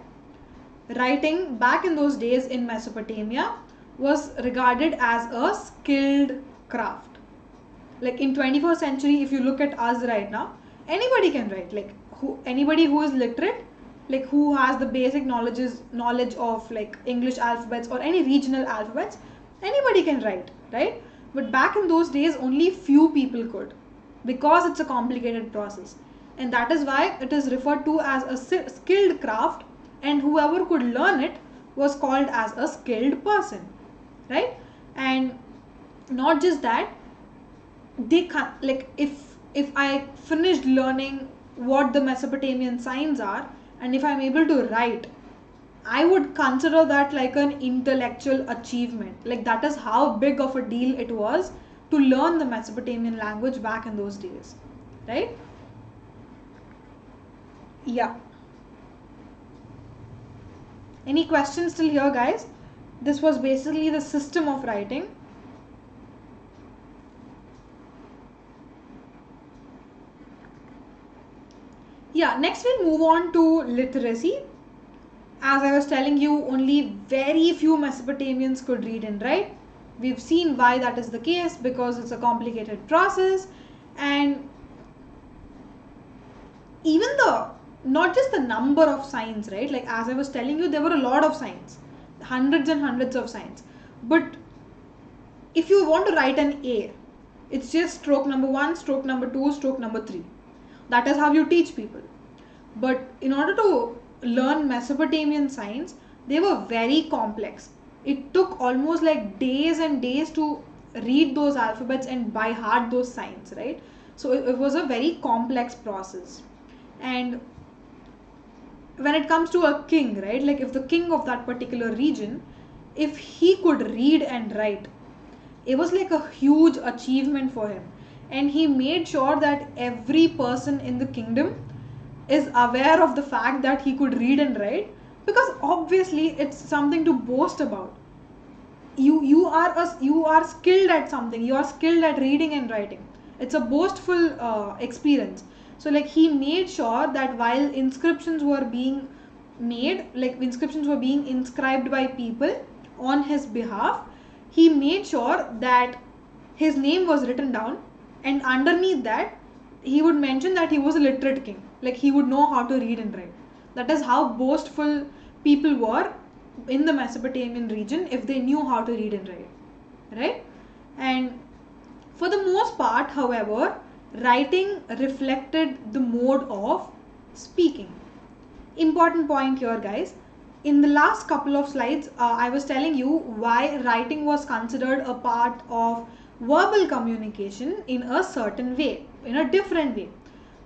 writing back in those days in Mesopotamia was regarded as a skilled craft. Like in 21st century, if you look at us right now, anybody can write. Like anybody who is literate, like who has the basic knowledge of like English alphabets or any regional alphabets, anybody can write, right? But back in those days, only few people could, because it's a complicated process. And that is why it is referred to as a skilled craft, and whoever could learn it was called as a skilled person, right? And not just that, they can, like, if I finished learning what the Mesopotamian signs are, and if I'm able to write, I would consider that like an intellectual achievement. Like that is how big of a deal it was to learn the Mesopotamian language back in those days, right? Yeah. Any questions still here, guys? This was basically the system of writing. Yeah, next we'll move on to literacy. As I was telling you, only very few Mesopotamians could read and write. We've seen why that is the case, because it's a complicated process, and even the not just the number of signs, right? Like as I was telling you, there were a lot of signs, hundreds and hundreds of signs. But if you want to write an A, it's just stroke number 1, stroke number 2, stroke number 3. That is how you teach people. But in order to learn Mesopotamian signs, they were very complex. It took almost like days and days to read those alphabets and by heart those signs, right? So it was a very complex process. And when it comes to a king, right, like if the king of that particular region, if he could read and write, it was like a huge achievement for him. And he made sure that every person in the kingdom is aware of the fact that he could read and write, because obviously it's something to boast about. You are skilled at something, you are skilled at reading and writing. It's a boastful experience. So like he made sure that while inscriptions were being made, like inscriptions were being inscribed by people on his behalf, he made sure that his name was written down, and underneath that he would mention that he was a literate king, like he would know how to read and write. That is how boastful people were in the Mesopotamian region, if they knew how to read and write, right? And for the most part, however, writing reflected the mode of speaking. Important point here, guys. In the last couple of slides, I was telling you why writing was considered a part of verbal communication in a certain way, in a different way.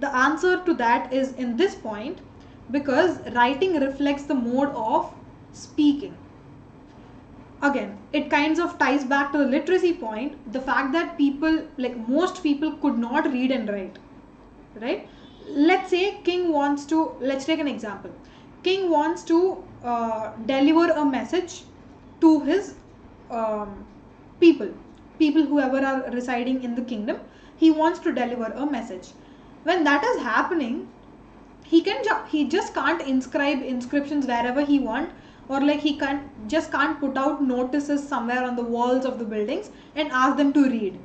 The answer to that is in this point, because writing reflects the mode of speaking. Again, it kinds of ties back to the literacy point, the fact that people, like most people, could not read and write, right? Let's say king wants to, let's take an example. King wants to deliver a message to his people whoever are residing in the kingdom. He wants to deliver a message. When that is happening, he just can't inscribe inscriptions wherever he want, or like he can't put out notices somewhere on the walls of the buildings and ask them to read,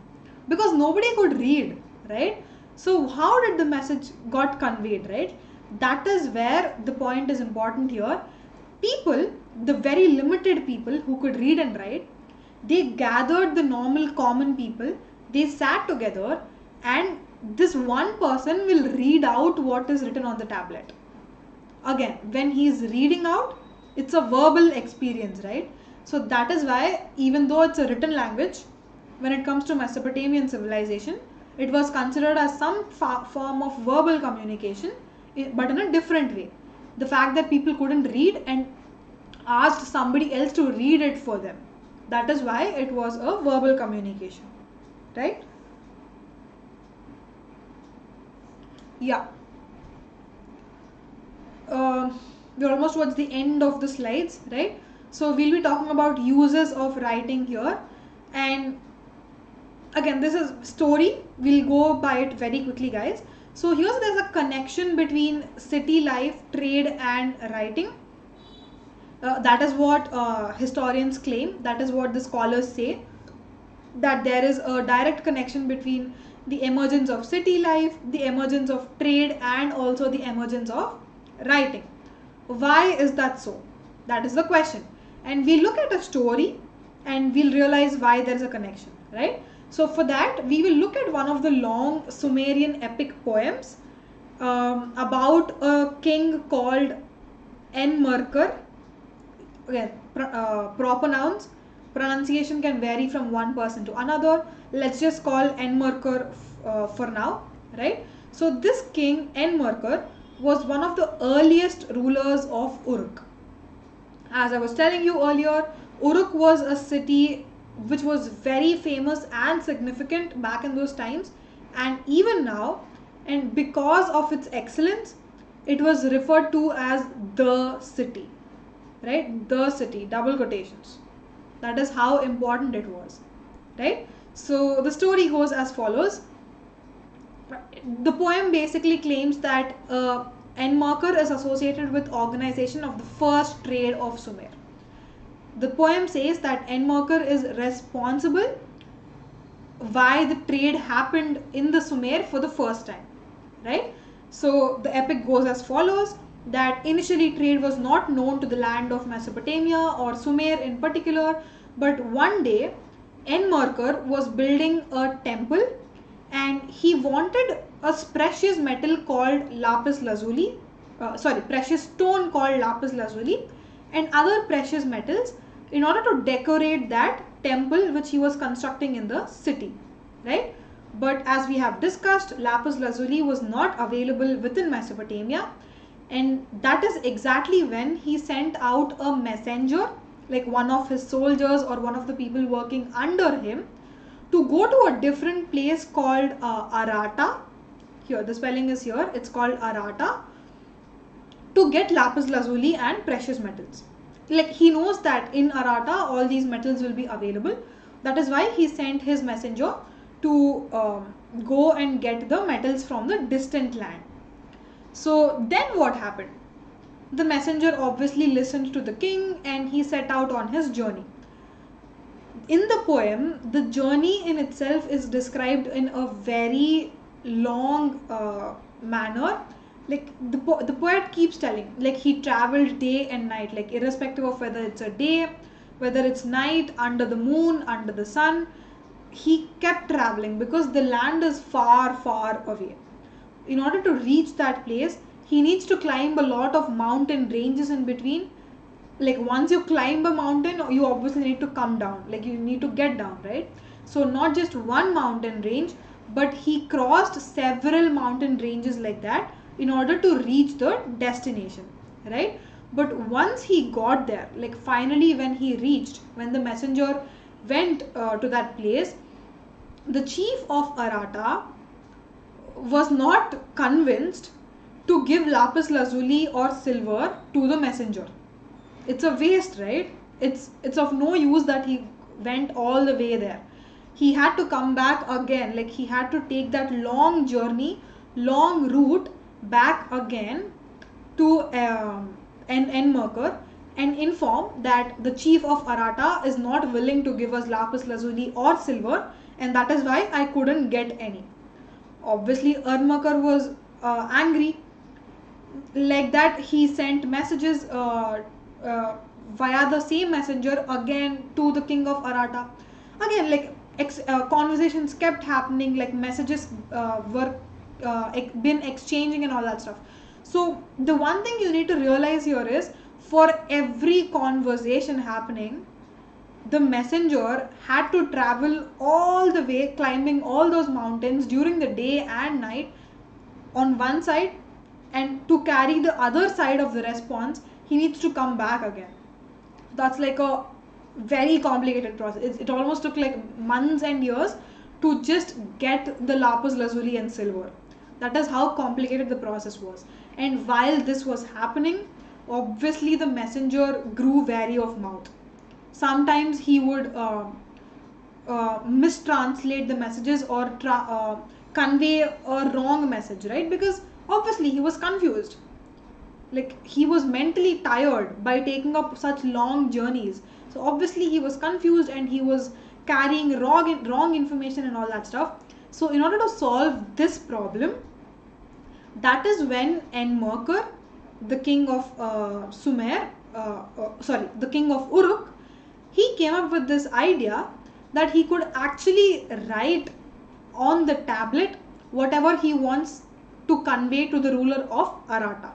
because nobody could read, right? So how did the message got conveyed, right? That is where the point is important here. People, the very limited people who could read and write, they gathered the normal common people, they sat together, and this one person will read out what is written on the tablet. Again, when he is reading out, it's a verbal experience, right? So that is why, even though it's a written language, when it comes to Mesopotamian civilization, it was considered as some form of verbal communication, but in a different way. The fact that people couldn't read and asked somebody else to read it for them, that is why it was a verbal communication, right? Yeah. We're almost towards the end of the slides, right? So we'll be talking about uses of writing here, and again, this is story. We'll go by it very quickly, guys. So there's a connection between city life, trade, and writing. That is what historians claim. That is what the scholars say, that there is a direct connection between the emergence of city life, the emergence of trade, and also the emergence of writing. Why is that so? That is the question. And we look at a story and we'll realize why there is a connection, right? So for that, we will look at one of the long Sumerian epic poems about a king called Enmerkar. Again, proper nouns, pronunciation can vary from one person to another. Let's just call Enmerkar for now, right? So this king Enmerkar was one of the earliest rulers of Uruk. As I was telling you earlier, Uruk was a city which was very famous and significant back in those times, and even now, and because of its excellence, it was referred to as the city, right? The city, double quotations. That is how important it was, right? So the story goes as follows. The poem basically claims that a Enmerkar is associated with organization of the first trade of Sumer. The poem says that Enmerkar is responsible why the trade happened in the Sumer for the first time, right? So the epic goes as follows, that initially trade was not known to the land of Mesopotamia or Sumer in particular, but one day Enmerkar was building a temple and he wanted a precious metal called lapis lazuli, precious stone called lapis lazuli and other precious metals in order to decorate that temple which he was constructing in the city, right? But as we have discussed, lapis lazuli was not available within Mesopotamia, and that is exactly when he sent out a messenger, like one of his soldiers or one of the people working under him, to go to a different place called Arata. Here, the spelling is here, it's called Arata, to get lapis lazuli and precious metals. Like he knows that in Arata all these metals will be available. That is why he sent his messenger to go and get the metals from the distant land. So then what happened? The messenger obviously listened to the king and he set out on his journey. In the poem, the journey in itself is described in a very long manner. Like the poet keeps telling, like he traveled day and night, like irrespective of whether it's a day, whether it's night, under the moon, under the sun, he kept traveling because the land is far away. In order to reach that place, he needs to climb a lot of mountain ranges in between. Like once you climb a mountain, you obviously need to come down, like you need to get down, right? So not just one mountain range, but he crossed several mountain ranges like that in order to reach the destination, right? But once he got there, like finally when the messenger went to that place, the chief of Arata was not convinced to give lapis lazuli or silver to the messenger. It's a waste, right? It's of no use that he went all the way there. He had to come back again, like he had to take that long journey, long route back again to Enmerkar and inform that the chief of Arata is not willing to give us lapis lazuli or silver, and that is why I couldn't get any. Obviously Enmerkar was angry. Like that he sent messages via the same messenger again to the king of Arata. Again, like conversations kept happening, like messages were been exchanging and all that stuff. So the one thing you need to realize here is, for every conversation happening, the messenger had to travel all the way, climbing all those mountains during the day and night on one side, and to carry the other side of the response, he needs to come back again. That's like a very complicated process. It almost took like months and years to just get the lapis lazuli and silver. That is how complicated the process was. And while this was happening, obviously the messenger grew wary of mouth. Sometimes he would mistranslate the messages or convey a wrong message, right? Because obviously he was confused. Like he was mentally tired by taking up such long journeys. So obviously he was confused and he was carrying wrong information and all that stuff. So in order to solve this problem, that is when Enmerkar, the king of the king of Uruk, he came up with this idea that he could actually write on the tablet whatever he wants to convey to the ruler of Arata.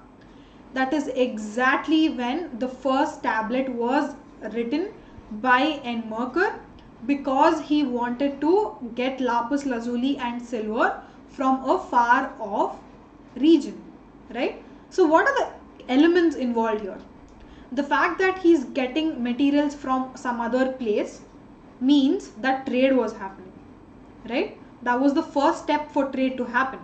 That is exactly when the first tablet was written by Enmerkar, because he wanted to get lapis lazuli and silver from a far off region, right? So what are the elements involved here? The fact that he's getting materials from some other place means that trade was happening, right? That was the first step for trade to happen.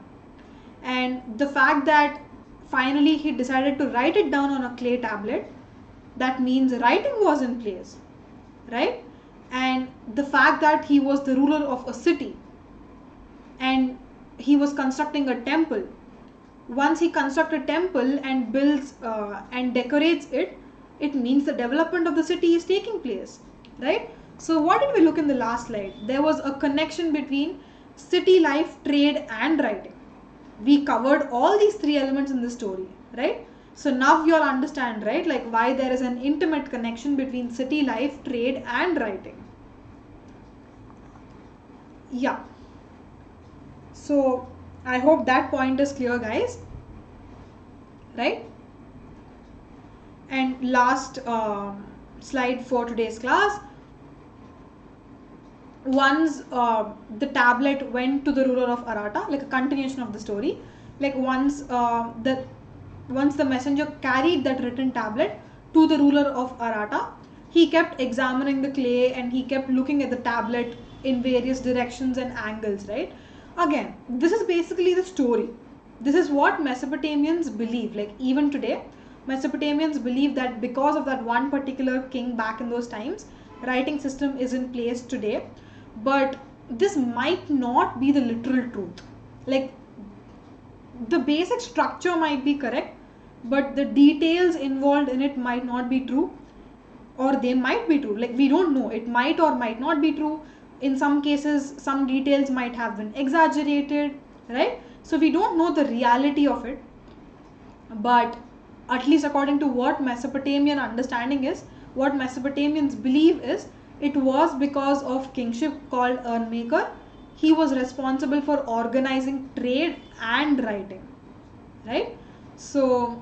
And the fact that finally he decided to write it down on a clay tablet, that means writing was in place, right? And the fact that he was the ruler of a city and he was constructing a temple, Once he constructs a temple and builds and decorates it, it means the development of the city is taking place, right? So what did we look in the last slide? There was a connection between city life, trade and writing. We covered all these three elements in the story, right? So now you all understand, right, like why there is an intimate connection between city life, trade and writing. Yeah, so I hope that point is clear, guys, right? And last slide for today's class. Once the tablet went to the ruler of Arata, like a continuation of the story, like once the messenger carried that written tablet to the ruler of Arata, he kept examining the clay and he kept looking at the tablet in various directions and angles, right? Again, this is basically the story. This is what Mesopotamians believe. Like even today, Mesopotamians believe that because of that one particular king back in those times, writing system is in place today. But this might not be the literal truth. Like the basic structure might be correct, but the details involved in it might not be true, or they might be true. Like we don't know, it might or might not be true. In some cases some details might have been exaggerated, right? So we don't know the reality of it, but at least according to what Mesopotamian understanding is, what Mesopotamians believe is, it was because of kingship called Earnmaker. He was responsible for organizing trade and writing, right? So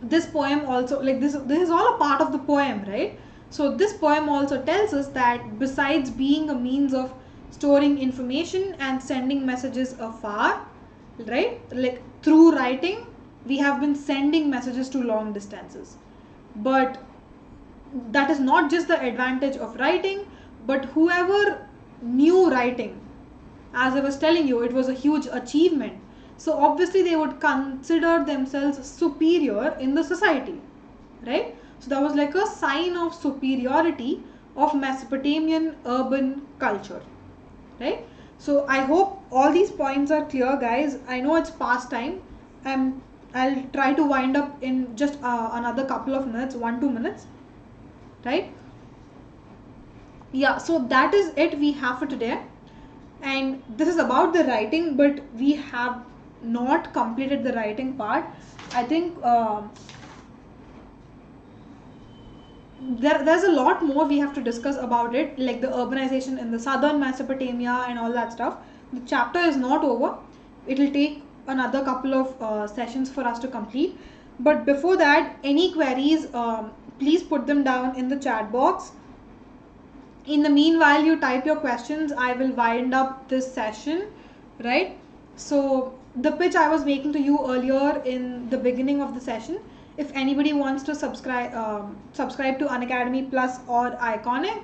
this poem also, like this is all a part of the poem, right? So this poem also tells us that besides being a means of storing information and sending messages afar, right, like through writing we have been sending messages to long distances. But that is not just the advantage of writing, but whoever knew writing, as I was telling you, it was a huge achievement. So obviously they would consider themselves superior in the society, right? So that was like a sign of superiority of Mesopotamian urban culture, right? So I hope all these points are clear, guys. I know it's past time. I'll try to wind up in just another couple of minutes, 1-2 minutes, right? Yeah, so that is it we have for today. And this is about the writing, but we have not completed the writing part. I think there's a lot more we have to discuss about it, like the urbanization in the southern Mesopotamia and all that stuff. The chapter is not over. It will take another couple of sessions for us to complete. But before that, any queries, please put them down in the chat box. In the meanwhile, you type your questions. I will wind up this session, right? So the pitch I was making to you earlier in the beginning of the session, if anybody wants to subscribe to Unacademy Plus or Iconic,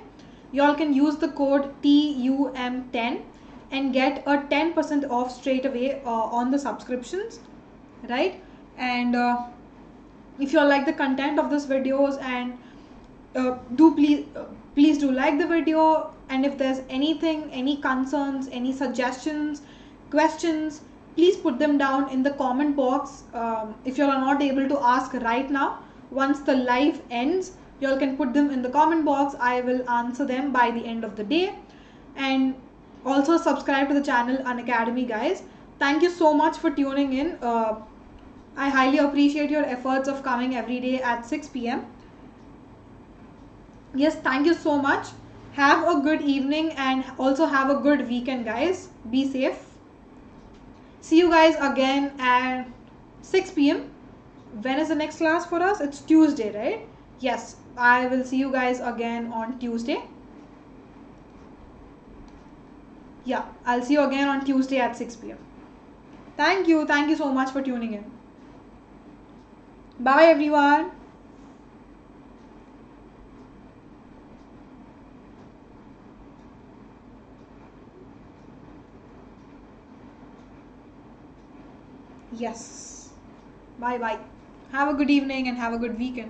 y'all can use the code TUM10 and get a 10% off straight away on the subscriptions, right? And if you all like the content of this videos, and please do like the video, and if there's anything, any concerns, any suggestions, questions, please put them down in the comment box. If you all are not able to ask right now, once the live ends, you all can put them in the comment box. I will answer them by the end of the day. And also subscribe to the channel Unacademy, guys. Thank you so much for tuning in. I highly appreciate your efforts of coming every day at 6 p.m. Yes, thank you so much. Have a good evening and also have a good weekend, guys. Be safe. See you guys again at 6 p.m. When is the next class for us? It's Tuesday, right? Yes, I will see you guys again on Tuesday. Yeah, I'll see you again on Tuesday at 6 p.m. Thank you. Thank you so much for tuning in. Bye, everyone. Yes. Bye bye. Have a good evening and have a good weekend.